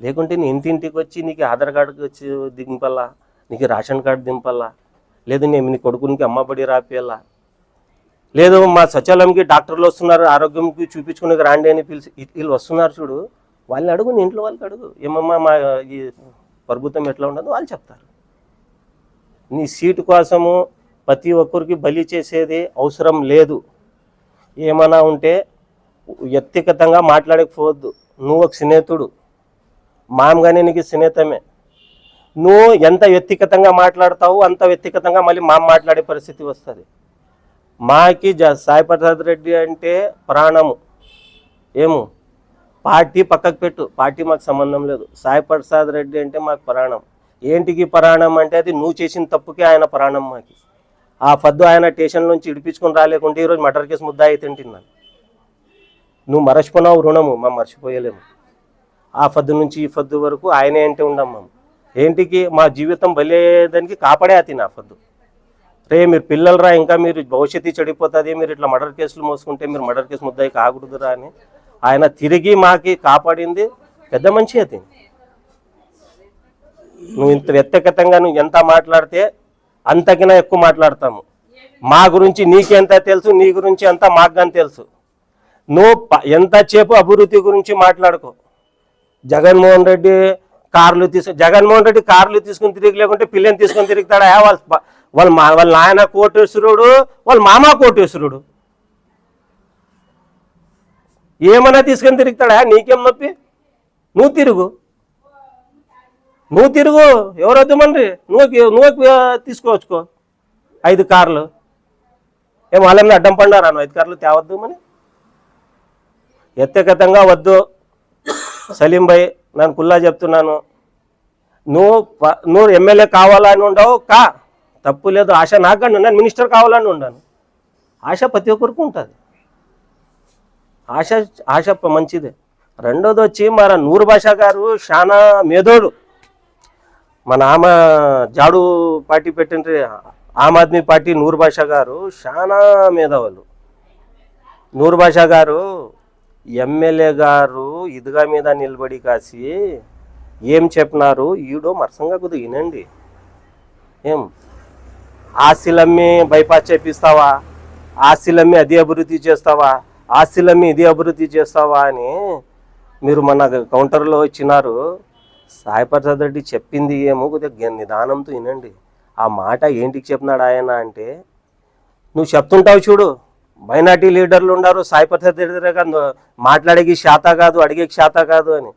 లేకుంటే నీ ఇంటింటికి వచ్చి నీకు ఆధార్ కార్డుకి వచ్చి దింపల్లా, నీకు రేషన్ కార్డు దింపల్లా, లేదు నేను నీ కొడుకునికి అమ్మబడి రాపియాలా, లేదు మా సచివాలయంకి డాక్టర్లు వస్తున్నారు ఆరోగ్యంకి చూపించుకునే రాండి అని పిలిచి వీళ్ళు వస్తున్నారు చూడు, వాళ్ళని అడుగు, నీ ఇంట్లో వాళ్ళకి అడుగు, ఏమమ్మా మా ఈ ప్రభుత్వం ఎట్లా ఉండదు వాళ్ళు చెప్తారు. నీ సీటు కోసము ప్రతి ఒక్కరికి బలి చేసేది అవసరం లేదు. ఏమన్నా ఉంటే వ్యక్తిగతంగా మాట్లాడకపోవద్దు. నువ్వు ఒక స్నేహితుడు, మామగానే నీకు స్నేహితమే. నువ్వు ఎంత వ్యక్తిగతంగా మాట్లాడతావు అంత వ్యక్తిగతంగా మళ్ళీ మాట్లాడే పరిస్థితి వస్తుంది. మాకి సాయి ప్రసాద్ రెడ్డి అంటే ప్రాణము. ఏము పార్టీ పక్కకు పెట్టు, పార్టీ మాకు సంబంధం లేదు. సాయి ప్రసాద్ రెడ్డి అంటే మాకు ప్రాణం. ఏంటికి ప్రాణం అంటే అది నువ్వు చేసిన తప్పుకే ఆయన ప్రాణం మాకి. ఆ పద్దు ఆయన స్టేషన్ నుంచి ఇడిపించుకొని రాలేకుంటే ఈరోజు మర్డర్ కేసు ముద్ద అయితే తింటున్నాను. నువ్వు మరచిపోయినావు రుణము, మేము మర్చిపోయలేము. ఆ పద్దు నుంచి ఈ పద్దు వరకు ఆయనే అంటే ఉండం మేము. ఏంటికి మా జీవితం బలేదానికి కాపాడే అతి నా పద్దు. రే మీరు పిల్లలరా, ఇంకా మీరు భవిష్యత్తు చెడిపోతుంది, మీరు ఇట్లా మర్డర్ కేసులు మోసుకుంటే మీరు మర్డర్ కేసు ముద్దాయి కాకూడదురా అని ఆయన తిరిగి మాకి కాపాడింది పెద్ద మంచి అది. నువ్వు ఇంత వ్యక్తిగతంగా నువ్వు ఎంత మాట్లాడితే అంతకినా ఎక్కువ మాట్లాడతాము. మా గురించి నీకెంత తెలుసు, నీ గురించి అంతా మాకు కానీ తెలుసు. నువ్వు ఎంతసేపు అభివృద్ధి గురించి మాట్లాడుకో. జగన్మోహన్ రెడ్డి కార్లు తీసుకుని తిరిగి లేకుంటే పిల్లని తీసుకొని తిరుగుతాడా? వాళ్ళ నాయన కోటేశ్వరుడు, వాళ్ళ మామ కోటేశ్వరుడు. ఏమన్నా తీసుకొని తిరుగుతాడా? నీకేం నొప్పి? నువ్వు తిరుగు, ఎవరు వద్దుమని నువ్వు తీసుకోవచ్చుకో 5 కార్లు. ఏం వాళ్ళని అడ్డం పడ్డారా 5 కార్లు తేవద్దు అని? వ్యక్తిగతంగా వద్దు సలీం భాయ్, నేను కుల్లా చెప్తున్నాను. నువ్వు ఎమ్మెల్యే కావాలని ఉండవు తప్పు లేదు. ఆశ నాకండి, నేను మినిస్టర్ కావాలని ఉండాను. ఆశ ప్రతి ఒక్కరికి ఉంటుంది. ఆశ మంచిదే. రెండోది వచ్చి మన నూరు భాష గారు చాలా మేధోడు. మన జాడు పార్టీ పెట్టిన ఆమ్ ఆద్మీ పార్టీ నూరు భాష గారు చాలా మేధావులు. నూరు భాష గారు ఎమ్మెల్యే గారు ఇదిగా మీద నిలబడి కాసి ఏం చెప్పినారు ఈడో మరసంగా కొద్దిగా వినండి. ఏం ఆస్తులమ్మి బైపాస్ చేపిస్తావా, ఆస్తులమ్మి అది అభివృద్ధి చేస్తావా, ఆస్తులమ్మి ఇది అభివృద్ధి చేస్తావా అని మీరు మన కౌంటర్లో ఇచ్చినారు. సాయి ప్రసాద్ రెడ్డి చెప్పింది ఏమో కొద్దిగా నిదానంతో వినండి. ఆ మాట ఏంటికి చెప్పినాడు ఆయన అంటే, నువ్వు చెప్తుంటావు చూడు మైనార్టీ లీడర్లు ఉన్నారు, సాయి ప్రసాద్ రెడ్డి గారు మాట్లాడేకి శాత కాదు, అడిగేకి శాత కాదు అని.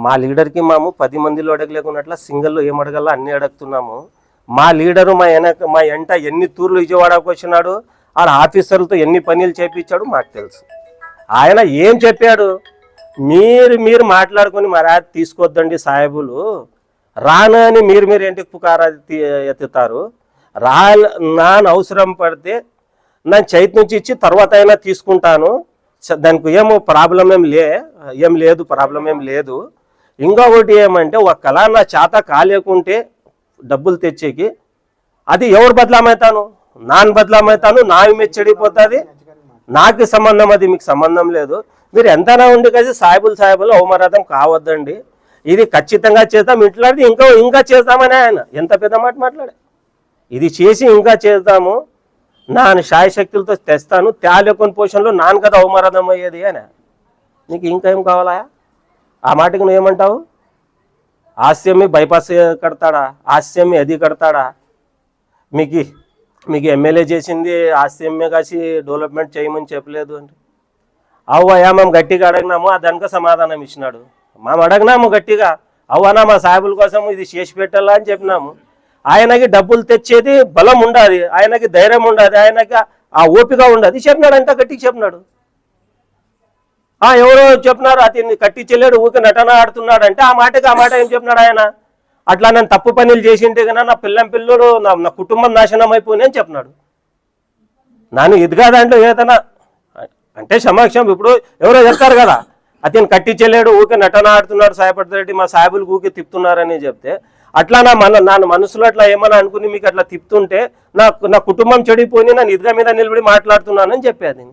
మా లీడర్కి మేము 10 మందిలో అడగలేకున్నట్ల సింగిల్లో ఏం అడగాలో అన్నీ అడుగుతున్నాము. మా లీడరు మా ఎంట ఎన్ని తూర్లు విజయవాడకు వచ్చినాడు, ఆడ ఆఫీసర్లతో ఎన్ని పనులు చేపించాడు మాకు తెలుసు. ఆయన ఏం చెప్పాడు, మీరు మాట్లాడుకొని మరి తీసుకోవద్దండి సాహెబులు, రానని మీరు ఇంటికి పుకారా ఎత్తుతారు, నాన్న అవసరం పడితే నేను చేతి నుంచి ఇచ్చి తర్వాత అయినా తీసుకుంటాను, దానికి ప్రాబ్లం ఏం లేదు. ఇంకొకటి ఏమంటే ఒక్కలా నా చేత కాలేకుంటే డబ్బులు తెచ్చేకి అది ఎవరు బదలామవుతాను, నాన్న బదలామవుతాను, నా ఇమేజ్ చెడిపోతుంది, నాకు సంబంధం, అది మీకు సంబంధం లేదు. మీరు ఎంతైనా ఉండి కలిసి సాయిబులు అవమరాధం కావద్దండి, ఇది ఖచ్చితంగా చేద్దాం, ఇట్లాంటిది ఇంకా చేద్దామని ఆయన ఎంత పెద్ద మాట మాట్లాడే, ఇది చేసి ఇంకా చేద్దాము, నాన్న శాయశక్తులతో తెస్తాను, తేలేకొని పోషణలో నాన్న కదా అవమరాధం అయ్యేది అని. నీకు ఇంకా ఏం కావాలా? ఆ మాటకి నువ్వు ఏమంటావు? ఆస్యమి బైపాస్ కడతాడా, ఆస్యమి అది కడతాడా, మీకు ఎమ్మెల్యే చేసింది ఆస్యమే కాసి డెవలప్మెంట్ చేయమని చెప్పలేదు అంటే అవ్వయా మేము గట్టిగా అడిగినాము, దానికి సమాధానం ఇచ్చినాడు. మేము అడగినాము గట్టిగా, అవ్వనా మా సాహెబుల కోసం ఇది చేసి పెట్టాలా అని చెప్పినాము. ఆయనకి డబ్బులు తెచ్చేది బలం ఉండాలి, ఆయనకి ధైర్యం ఉండాలి, ఆయనకి ఆ ఓపిక ఉండదు, చెప్పినాడు, అంతా గట్టిగా చెప్పినాడు. ఎవరో చెప్పినారు అతన్ని కట్టించలేడు, ఊరికి నటన ఆడుతున్నాడు అంటే ఆ మాట ఏం చెప్పినాడు ఆయన? అట్లా నేను తప్పు పనులు చేసింటే కన్నా నా పిల్లడు నా కుటుంబం నాశనం అయిపోయింది అని చెప్పినాడు. నన్ను ఇదిగా దాంట్లో ఏదైనా అంటే సమక్షం ఇప్పుడు ఎవరో చెప్తారు కదా, అతను కట్టించలేడు, ఊకే నటన ఆడుతున్నాడు సాయపడతారెడ్డి, మా సాహెబులు ఊకే తిప్పుతున్నారని చెప్తే అట్లా నా మనసులో అట్లా ఏమన్నా అనుకుని మీకు అట్లా తిప్పుతుంటే నా కుటుంబం చెడిపోయి నన్ను ఇదిగా మీద నిలబడి మాట్లాడుతున్నానని చెప్పేది.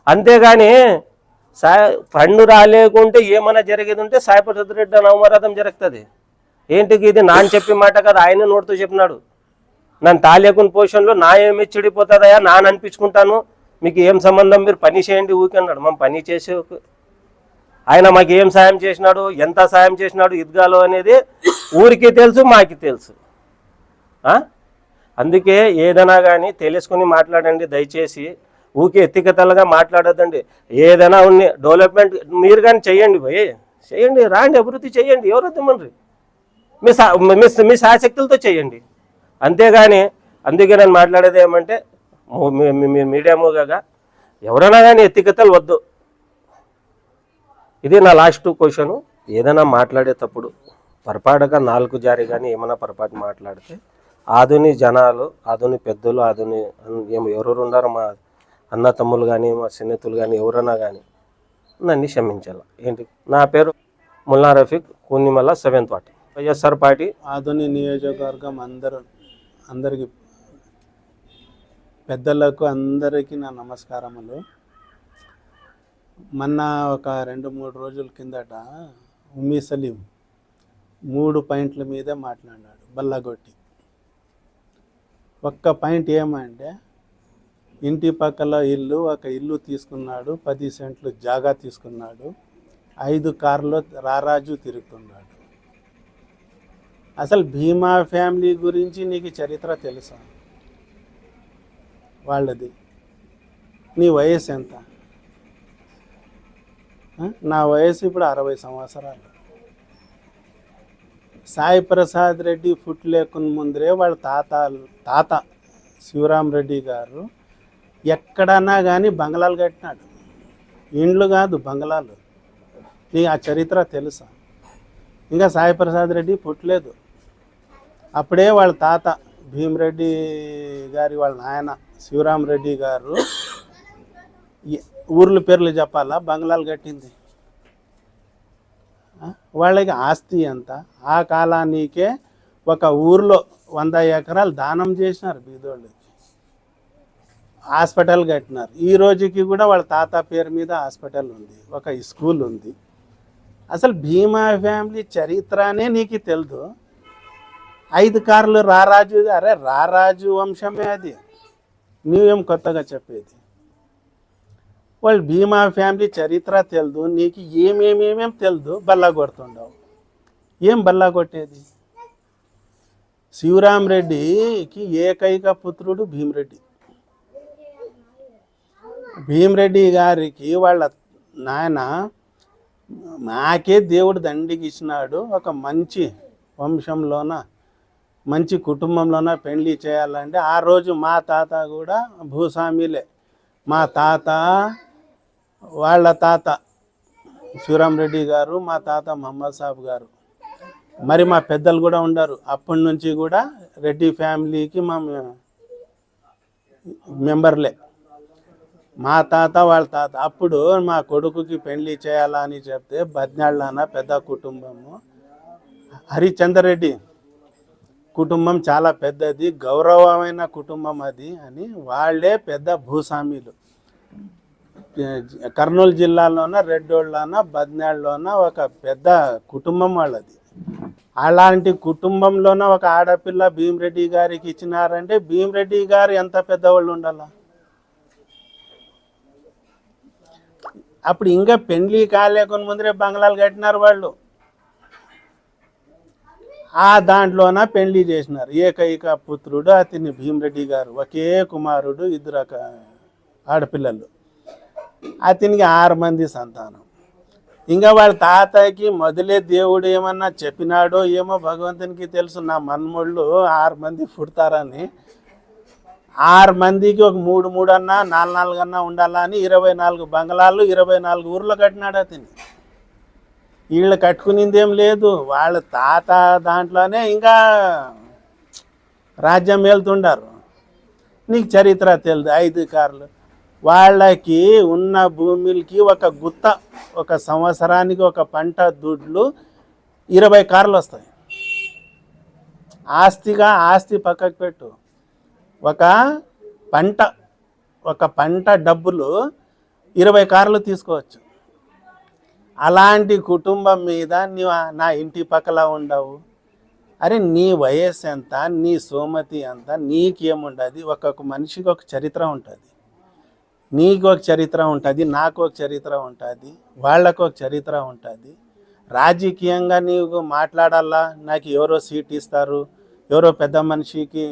అంతేగాని ఫండ్ రాలేకుంటే ఏమైనా జరిగేది ఉంటే సాయి ప్రసాద్ రెడ్డి అని అవమరాధం జరుగుతుంది. ఏంటికి ఇది నాన్న చెప్పి మాట కదా, ఆయన నోటితో చెప్పినాడు, నన్ను తాలేకుని పొజిషన్లో నా ఏమి చెడిపోతుందయా, నాన్న అనిపించుకుంటాను, మీకు ఏం సంబంధం, మీరు పని చేయండి ఊకే అన్నాడు. మనం పని చేసే ఆయన మాకు ఏం సాయం చేసినాడు, ఎంత సాయం చేసినాడు ఇద్గాలో అనేది ఊరికి తెలుసు, మాకి తెలుసు. అందుకే ఏదైనా కానీ తెలుసుకుని మాట్లాడండి దయచేసి, ఊకే ఎత్తికతలుగా మాట్లాడద్దండి. ఏదైనా ఉంది డెవలప్మెంట్ మీరు కానీ చెయ్యండి, చేయండి, రాండి, అభివృద్ధి చేయండి, ఎవరు వద్దమనరు, మీ శాశక్తులతో చేయండి. అంతేగాని అందుకే నేను మాట్లాడేది ఏమంటే మీడియా మూగగా ఎవరైనా కానీ ఎత్తికతలు వద్దు. ఇది నా లాస్ట్ క్వశ్చను. ఏదైనా మాట్లాడేటప్పుడు పొరపాటుగా 4 జారి కానీ ఏమైనా పొరపాటు మాట్లాడితే ఆధుని జనాలు, ఆధుని పెద్దలు, ఆధుని ఎవరెవరు ఉన్నారో మా అన్న తమ్ములు కానీ మా స్నేహితులు కానీ ఎవరైనా కానీ నన్ను క్షమించాలి. ఏంటి, నా పేరు Mulla Rafiq, Koonimalla 7th ward, YSR party Adoni నియోజకవర్గం. అందరికి పెద్దలకు అందరికీ నా నమస్కారములు. మొన్న ఒక 2-3 రోజుల కిందట ఉమ్మీ సలీం 3 పాయింట్ల మీదే మాట్లాడినాడు బల్లగొట్టి. ఒక్క పాయింట్ ఏమంటే ఇంటి పక్కల ఒక ఇల్లు తీసుకున్నాడు, 10 సెంట్లు జాగా తీసుకున్నాడు, 5 కార్లు రారాజు తిరుగుతున్నాడు. అసలు భీమా ఫ్యామిలీ గురించి నీకు చరిత్ర తెలుసా? వాళ్ళది. నీ వయసు ఎంత? నా వయసు ఇప్పుడు 60 సంవత్సరాలు. సాయి ప్రసాద్ రెడ్డి లేకున్న ముందరే వాళ్ళ తాత శివరాం రెడ్డి గారు ఎక్కడన్నా కానీ బంగ్లాలు కట్టినాడు. ఇండ్లు కాదు, బంగ్లాలు. నీకు ఆ చరిత్ర తెలుసా? ఇంకా సాయి ప్రసాద్ రెడ్డి పుట్టలేదు. అప్పుడే వాళ్ళ తాత భీమరెడ్డి గారి వాళ్ళ నాయన శివరాం రెడ్డి గారు ఊర్ల పేర్లు చెప్పాలా, బంగ్లాలు కట్టింది. వాళ్ళకి ఆస్తి ఎంత? ఆ కాలానికే ఒక ఊర్లో 100 ఎకరాలు దానం చేసినారు బీదోళ్ళకి. హాస్పిటల్ కట్టినారు. ఈ రోజుకి కూడా వాళ్ళ తాత పేరు మీద హాస్పిటల్ ఉంది, ఒక స్కూల్ ఉంది. అసలు భీమా ఫ్యామిలీ చరిత్రనే నీకు తెలుదు. 5 కార్లు రారాజు. అరే రారాజు వంశమే అది, నువ్వేం కొత్తగా చెప్పేది? వాళ్ళు భీమా ఫ్యామిలీ చరిత్ర తెలుదు, నీకు ఏమేమేమేం తెలుదు, బల్లా కొడుతుండవు. ఏం బల్లా కొట్టేది? శివరాం రెడ్డికి ఏకైక పుత్రుడు భీమరెడ్డి. భీమరెడ్డి గారికి వాళ్ళ నాయన నాకే దేవుడు దండికి ఇచ్చినాడు, ఒక మంచి వంశంలోన మంచి కుటుంబంలోన పెళ్లి చేయాలంటే ఆ రోజు మా తాత కూడా భూస్వామిలే. మా తాత వాళ్ళ తాత శివరామరెడ్డి గారు, మా తాత మహమ్మద్ సాబ్ గారు, మరి మా పెద్దలు కూడా ఉండరు. అప్పటి నుంచి కూడా రెడ్డి ఫ్యామిలీకి మా మెంబర్లే. మా తాత వాళ్ళ తాత అప్పుడు మా కొడుకుకి పెళ్లి చేయాలని చెప్తే బద్నాళ్ళన పెద్ద కుటుంబము, హరిచందర్ రెడ్డి కుటుంబం చాలా పెద్దది, గౌరవమైన కుటుంబం అది అని వాళ్ళే పెద్ద భూస్వామిలు. కర్నూలు జిల్లాలోన రెడ్డోళ్ళన బద్నాళ్ళలోన ఒక పెద్ద కుటుంబం వాళ్ళది. అలాంటి కుటుంబంలోన ఒక ఆడపిల్ల భీమరెడ్డి గారికి ఇచ్చినారంటే భీమరెడ్డి గారు ఎంత పెద్దవాళ్ళు ఉండాలా? అప్పుడు ఇంకా పెళ్లి కాలేకొని ముందరే బంగ్లాలు కట్టినారు వాళ్ళు. ఆ దాంట్లోన పెళ్లి చేసినారు. ఏకైక పుత్రుడు అతని భీమరెడ్డి గారు, ఒకే కుమారుడు, 2 ఆడపిల్లలు. అతనికి 6 మంది సంతానం. ఇంకా వాళ్ళ తాతకి మొదలే దేవుడు ఏమన్నా చెప్పినాడో ఏమో భగవంతునికి తెలుసు, నా మన్మళ్ళు 6 మంది పుడతారని. 6 మందికి ఒక 3 అన్నా 4 అన్నా ఉండాలని 24 బంగ్లాలు 24 ఊర్లో కట్టినాడు అతని. వీళ్ళు కట్టుకునిందేం లేదు, వాళ్ళ తాత దాంట్లోనే ఇంకా రాజ్యం వెళ్తుండారు. నీకు చరిత్ర తెలియదు. 5 కార్లు వాళ్ళకి ఉన్న భూమికి ఒక గుత్త, ఒక సంవత్సరానికి ఒక పంట దుడ్లు 20 కార్లు వస్తాయి. ఆస్తి పక్కకు పెట్టు, ఒక పంట డబ్బులు 20 కార్లు తీసుకోవచ్చు. అలాంటి కుటుంబం మీద నీవు నా ఇంటి పక్కల ఉండవు. అరే నీ వయస్సు ఎంత, నీ సోమతి ఎంత, నీకేముండదు? ఒక్కొక్క మనిషికి ఒక చరిత్ర ఉంటుంది. నీకు ఒక చరిత్ర ఉంటుంది, నాకు ఒక చరిత్ర ఉంటుంది, వాళ్ళకు ఒక చరిత్ర ఉంటుంది. రాజకీయంగా నీకు మాట్లాడాలా, నాకు ఎవరో సీట్ ఇస్తారు, ఎవరో పెద్ద మనిషికి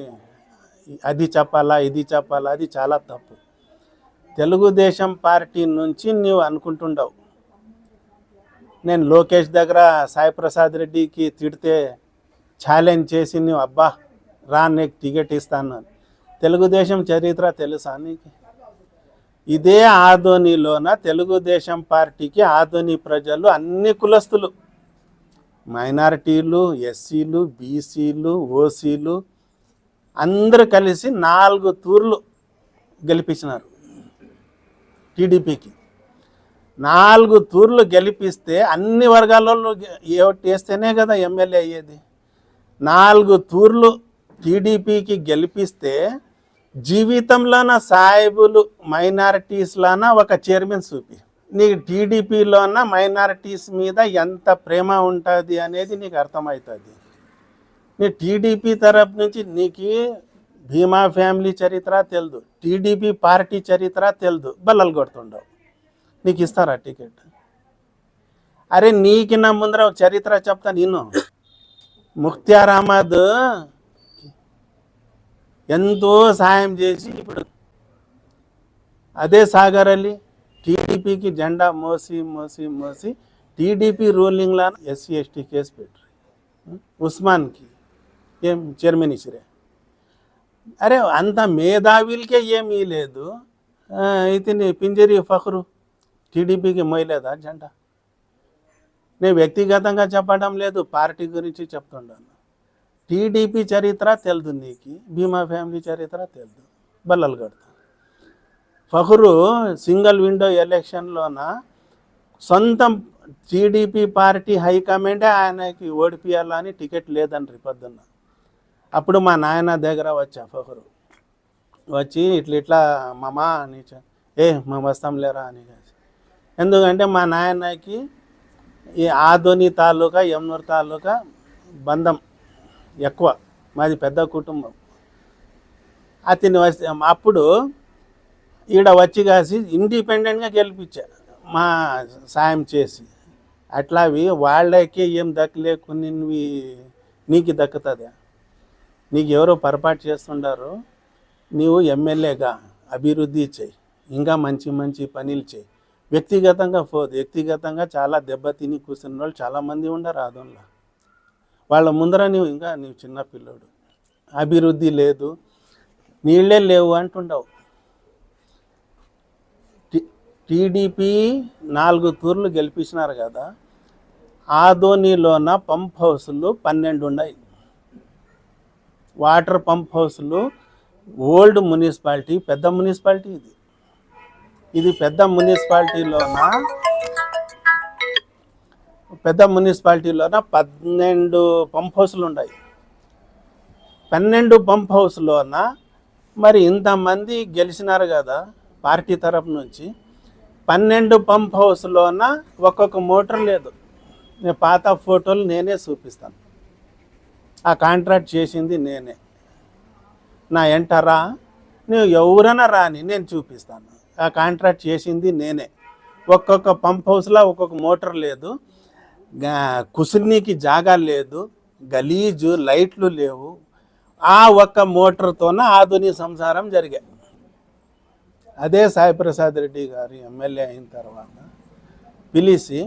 అది చెప్పాలా ఇది చెప్పాలా, అది చాలా తప్పు. తెలుగుదేశం పార్టీ నుంచి నీవు అనుకుంటుండవు నేను లోకేష్ దగ్గర సాయి ప్రసాద్ రెడ్డికి తిడితే ఛాలెంజ్ చేసి నువ్వు అబ్బా రా నీకు టికెట్ ఇస్తాను. తెలుగుదేశం చరిత్ర తెలుసా నీకు? ఇదే ఆదోనిలోన తెలుగుదేశం పార్టీకి ఆదోని ప్రజలు అన్ని కులస్తులు, మైనారిటీలు, ఎస్సీలు, బీసీలు, ఓసీలు అందరూ కలిసి 4 తూర్లు గెలిపించినారు టీడీపీకి. 4 తూర్లు గెలిపిస్తే అన్ని వర్గాలలో ఓటు వేస్తేనే కదా ఎమ్మెల్యే అయ్యేది. 4 తూర్లు టీడీపీకి గెలిపిస్తే జీవితంలోన సాయిబులు మైనారిటీస్లోన ఒక చైర్మన్ చూపి, నీకు టీడీపీలోన మైనారిటీస్ మీద ఎంత ప్రేమ ఉంటుంది అనేది నీకు అర్థమవుతుంది. నీ టీడీపీ తరపు నుంచి నీకు భీమా ఫ్యామిలీ చరిత్ర తెలుదు, టీడీపీ పార్టీ చరిత్ర తెలుదు, బల్లలు కొడుతుండవు. నీకు ఇస్తారా టికెట్? అరే నీకు నా ముందర ఒక చరిత్ర చెప్తా నేను. ముఖ్తార్ అహ్మద్ ఎంతో సాయం చేసి ఇప్పుడు అదే సాగర్ అలీ టీడీపీకి జెండా మోసి మోసి మోసి టీడీపీ రూలింగ్లో ఎస్సీ ఎస్టీ కేసు పెట్టరు. ఉస్మాన్కి ఏం చైర్మన్ ఇచ్చిరే? అరే అంత మేధావిలకే ఏమీ లేదు. ఇతని పింజరి ఫఖ్రు టీడీపీకి మోయలేదా జెండా? నేను వ్యక్తిగతంగా చెప్పడం లేదు, పార్టీ గురించి చెప్తుండాను. టీడీపీ చరిత్ర తెలుదు నీకు, భీమా ఫ్యామిలీ చరిత్ర తెలుదు, బల్లలు కడతా. ఫఖ్రు సింగిల్ విండో ఎలక్షన్లోన సొంతం టీడీపీ పార్టీ హైకమాండే ఆయనకి ఓడిపియాలని టికెట్ లేదని పొద్దున్న. అప్పుడు మా నాయన దగ్గర వచ్చా ఫఖ్రు వచ్చి ఇట్లా మామా అని మేము వస్తాం లేరా అని. ఎందుకంటే మా నాయనకి ఈ ఆదోని తాలూకా యమునూరు తాలూకా బంధం ఎక్కువ, మాది పెద్ద కుటుంబం. అతని అప్పుడు ఈడ వచ్చి కాసి ఇండిపెండెంట్గా గెలిపించా మా సాయం చేసి. అట్లావి వాళ్ళకి ఏం దక్కలేకునివి నీకు దక్కుతుంది. నీకు ఎవరో పొరపాటు చేస్తుండారు, నీవు ఎమ్మెల్యేగా అభివృద్ధి చేయి, ఇంకా మంచి మంచి పనులు చేయి. వ్యక్తిగతంగా పోదు. వ్యక్తిగతంగా చాలా దెబ్బతిని కూర్చున్న వాళ్ళు చాలామంది ఉండరు ఆదంలో. వాళ్ళ ముందర నీవు చిన్న పిల్లోడు, అభివృద్ధి లేదు, నీళ్ళే లేవు అంటుండవు. టీడీపీ 4 తూర్లు గెలిపించినారు కదా, ఆదోనిలోన పంప్ హౌస్లు 12 ఉన్నాయి. వాటర్ పంప్ హౌస్లు ఓల్డ్ మున్సిపాలిటీ, పెద్ద మున్సిపాలిటీ ఇది పెద్ద మున్సిపాలిటీలోన 12 పంప్ హౌస్లు ఉన్నాయి. 12 పంప్ హౌస్లోన మరి ఇంతమంది గెలిచినారు కదా పార్టీ తరపు నుంచి. 12 పంప్ హౌస్లోన ఒక్కొక్క మోటార్ లేదు. నేను పాత ఫోటోలు నేనే చూపిస్తాను. ఆ కాంట్రాక్ట్ చేసింది నేనే. నా ఎంటరా, నువ్వు ఎవరైనా రాని నేను చూపిస్తాను. ఆ కాంట్రాక్ట్ చేసింది నేనే. ఒక్కొక్క పంప్ హౌస్లో ఒక్కొక్క మోటార్ లేదు, కుసునీకి జాగా లేదు, గలీజు, లైట్లు లేవు. ఆ ఒక్క మోటార్తోన ఆధుని సంసారం జరిగాయి. అదే సాయిప్రసాద్ రెడ్డి గారు ఎమ్మెల్యే అయిన తర్వాత పిలిచి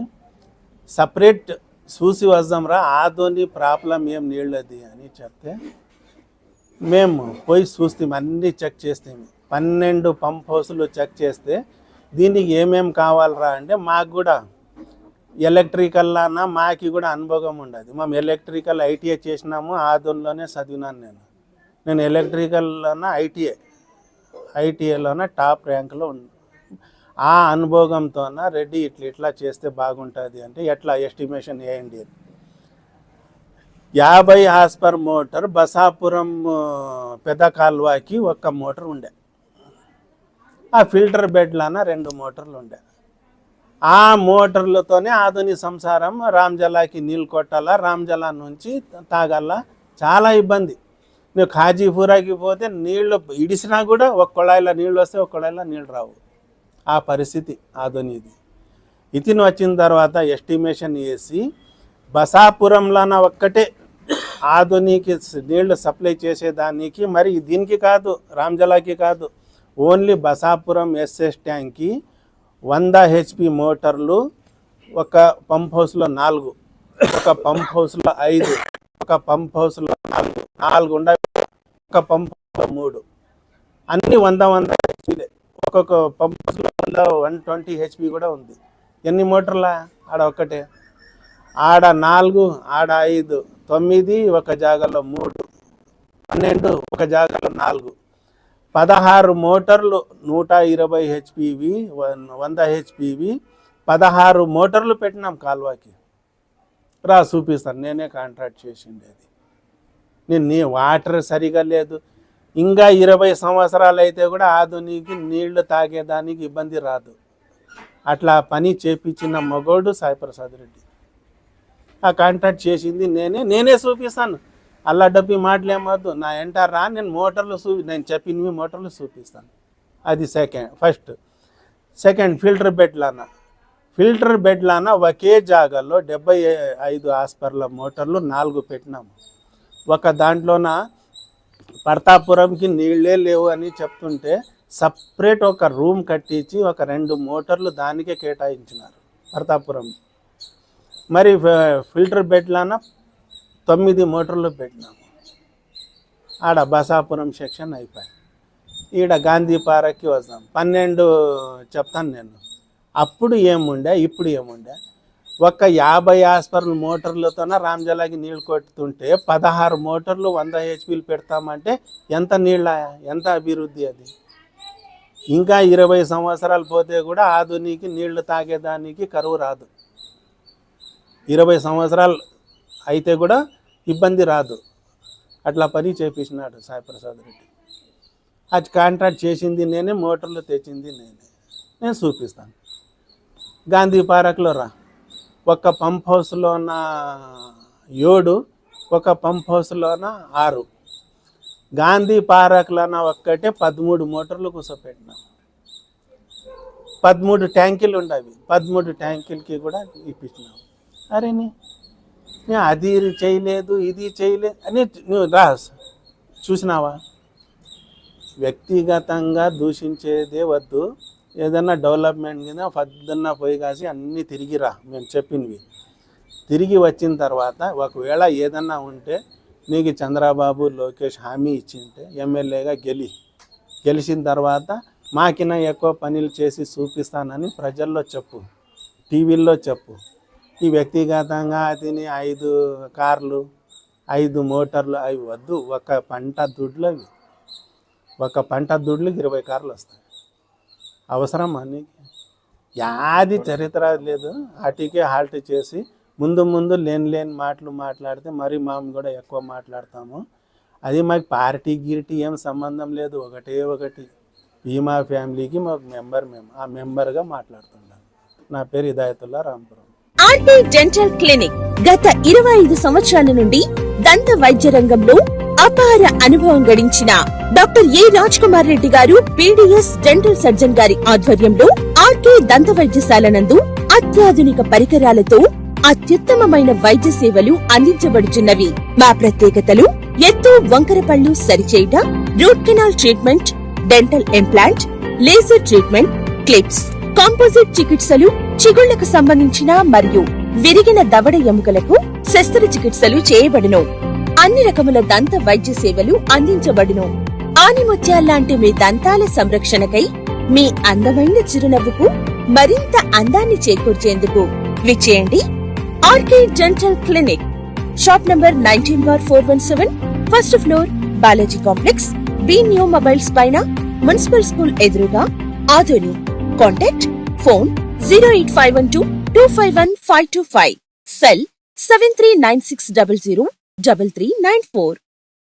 సపరేట్ చూసి వద్దాంరా ఆధుని ప్రాబ్లం ఏం నీళ్ళది అని చెప్తే మేము పోయి చూస్తాం, అన్నీ చెక్ చేస్తాము. 12 పంప్ హౌస్లు చెక్ చేస్తే దీనికి ఏమేమి కావాలరా అంటే మాకు కూడా ఎలక్ట్రికల్లోన మాకు కూడా అనుభవం ఉండదు. మేము ఎలక్ట్రికల్ ఐటీఐ చేసినాము, ఆదోన్లోనే చదివినాను. నేను ఎలక్ట్రికల్లోన ఐటీఐలోన టాప్ ర్యాంక్లో ఉంది. ఆ అనుభవంతోన రెడ్డి ఇట్లా చేస్తే బాగుంటుంది అంటే ఎట్లా ఎస్టిమేషన్ వేయండి. 50 హార్స్పవర్ మోటార్ బసాపురం పెద్ద కాల్వాకి ఒక్క మోటార్ ఉండే. ఆ ఫిల్టర్ బెడ్లోన 2 మోటార్లు ఉండే. ఆ మోటార్లతోనే ఆధుని సంసారం. రామ్జలాకి నీళ్ళు కొట్టాలా, రామ్జలా నుంచి తాగాల, చాలా ఇబ్బంది. నువ్వు ఖాజీపూరాకి పోతే నీళ్ళు ఇడిసినా కూడా ఒక కొళాయిలో నీళ్ళు వస్తే ఒక కొళాయిలో నీళ్ళు రావు. ఆ పరిస్థితి ఆధునిది. ఇతను వచ్చిన తర్వాత ఎస్టిమేషన్ వేసి బసాపురంలోన ఒక్కటే ఆధునికి నీళ్లు సప్లై చేసేదానికి, మరి దీనికి కాదు, రామ్జలాకి కాదు, ఓన్లీ బసాపురం ఎస్ఎస్ ట్యాంక్కి 100 HP మోటార్లు. ఒక పంప్ హౌస్లో 4, ఒక పంప్ హౌస్లో 5, ఒక పంప్ హౌస్లో 4 ఉండాలి, ఒక పంప్ హౌస్లో 3, అన్నీ 100 హెచ్పీలే. ఒక్కొక్క పంప్ హౌస్లో 120 HP కూడా ఉంది. ఎన్ని మోటార్లా? ఆడ ఒక్కటే. ఆడ 4, ఆడ 5, 9, ఒక జాగాలో 3, 12, ఒక జాగాలో 4, 16 మోటార్లు 120 హెచ్పివి, 100 హెచ్పివి 16 మోటార్లు పెట్టినాం కాల్వాకి. రా చూపిస్తాను, నేనే కాంట్రాక్ట్ చేసిండేది. నీ వాటర్ సరిగా లేదు. ఇంకా 20 సంవత్సరాలు అయితే కూడా ఆధునికి నీళ్లు తాగేదానికి ఇబ్బంది రాదు. అట్లా పని చేపించిన మగోడు సాయిప్రసాద్ రెడ్డి. ఆ కాంట్రాక్ట్ చేసింది నేనే చూపిస్తాను. అల్లా డబ్బి మాటలేమొద్దు. నా ఎంటారా, నేను నేను చెప్పినవి మోటార్లు చూపిస్తాను. అది ఫస్ట్. సెకండ్, ఫిల్టర్ బెడ్లాన ఒకే జాగాలో 75 హార్స్పవర్ల మోటార్లు 4 పెట్టినాము. ఒక దాంట్లోన పర్తాపురంకి నీళ్ళే లేవు అని చెప్తుంటే సపరేట్ ఒక రూమ్ కట్టించి ఒక 2 మోటార్లు దానికే కేటాయించినారు పర్తాపురం. మరి ఫిల్టర్ బెడ్లాన 9 మోటార్లు పెట్టినాము. ఆడ బసాపురం సెక్షన్ అయిపోయి ఈడ గాంధీ పార్క్కి వస్తాం. 12 చెప్తాను నేను. అప్పుడు ఏముండే, ఇప్పుడు ఏముండే. ఒక 50 హార్స్పవర్ మోటార్లతోన రామ్జలాకి నీళ్ళు కొట్టుతుంటే 16 మోటార్లు 100 హెచ్పీలు పెడతామంటే ఎంత నీళ్ళ, ఎంత అభివృద్ధి అది. ఇంకా 20 సంవత్సరాలు పోతే కూడా ఆధునికి నీళ్లు తాగేదానికి కరువు రాదు. 20 సంవత్సరాలు అయితే కూడా ఇబ్బంది రాదు. అట్లా పని చేపించినాడు సాయిప్రసాద్ రెడ్డి. అది కాంట్రాక్ట్ చేసింది నేనే, మోటార్లు తెచ్చింది నేను చూపిస్తాను. గాంధీ పార్క్లో రా, ఒక పంప్ హౌస్లోన 7, ఒక పంప్ హౌస్లోన 6. గాంధీ పార్క్లోన ఒక్కటే 13 మోటార్లు కూర్చోపెట్టినాం. 13 ట్యాంకులు ఉండవి. 13 ట్యాంకులకి కూడా ఇప్పించినాం. అరే నేను అది చేయలేదు, ఇది చేయలేదు అని నువ్వు రా చూసినావా. వ్యక్తిగతంగా దూషించేదే వద్దు. ఏదన్నా డెవలప్మెంట్ కింద పొద్దున్న పోయి కాసి అన్నీ తిరిగిరా మేము చెప్పినవి. తిరిగి వచ్చిన తర్వాత ఒకవేళ ఏదన్నా ఉంటే నీకు చంద్రబాబు లోకేష్ హామీ ఇచ్చింటే ఎమ్మెల్యేగా గెలిచిన తర్వాత మాకిన్నా ఎక్కువ పనులు చేసి చూపిస్తానని ప్రజల్లో చెప్పు, టీవీల్లో చెప్పు. ఈ వ్యక్తిగతంగా తిని 5 కార్లు 5 మోటార్లు అవి వద్దు. ఒక పంట దుడ్లు 20 కార్లు వస్తాయి. అవసరమా నీకు? యాది చరిత్ర లేదు. అటుకే హాల్ట్ చేసి ముందు లేని మాటలు మాట్లాడితే మరి మేము కూడా ఎక్కువ మాట్లాడతాము. అది మాకు పార్టీ గిరిటీ ఏం సంబంధం లేదు. ఒకటి భీమా ఫ్యామిలీకి మాకు మేము ఆ మెంబర్గా మాట్లాడుతున్నాం. నా పేరు Hidayatullah Rampuram. RT dental clinic గత 25 సంవత్సరాల నుండి దంత వైద్య రంగంలో అపార అనుభవం గడించిన doctor A Raj Kumar Reddy garu BDS dental surgeon గారి ఆధ్వర్యంలో ఆర్కే దంత వైద్యశాల నందు అత్యాధునిక పరికరాలతో అత్యుత్తమమైన వైద్య సేవలు అందించబడుచున్నవి. మా ప్రత్యేకతలు ఎత్తు వంకర పళ్ళు సరిచేయుట, root canal treatment, dental implant, laser treatment, clips, composite చికిత్సలు, చిగుళ్లకు సంబంధించిన మరియు విరిగిన దవడ ఎముకలకు శస్త్రచికిత్సలు చేయబడును. అన్ని రకముల దంత వైద్య సేవలు అందించబడును. ఆనిముత్యాల్లాంటి మీ దంతాల సంరక్షణకై మీ అందమైన చిరునవ్వుకు మరింత అందాన్ని చేకూర్చేందుకు విచ్చేయండి RK dental clinic. Shop number 19/417, first floor, Balaji complex, B new mobiles పైన, మున్సిపల్ స్కూల్ ఎదురుగా, ఆదోని. Contact phone 08512251525, cell 7396003394.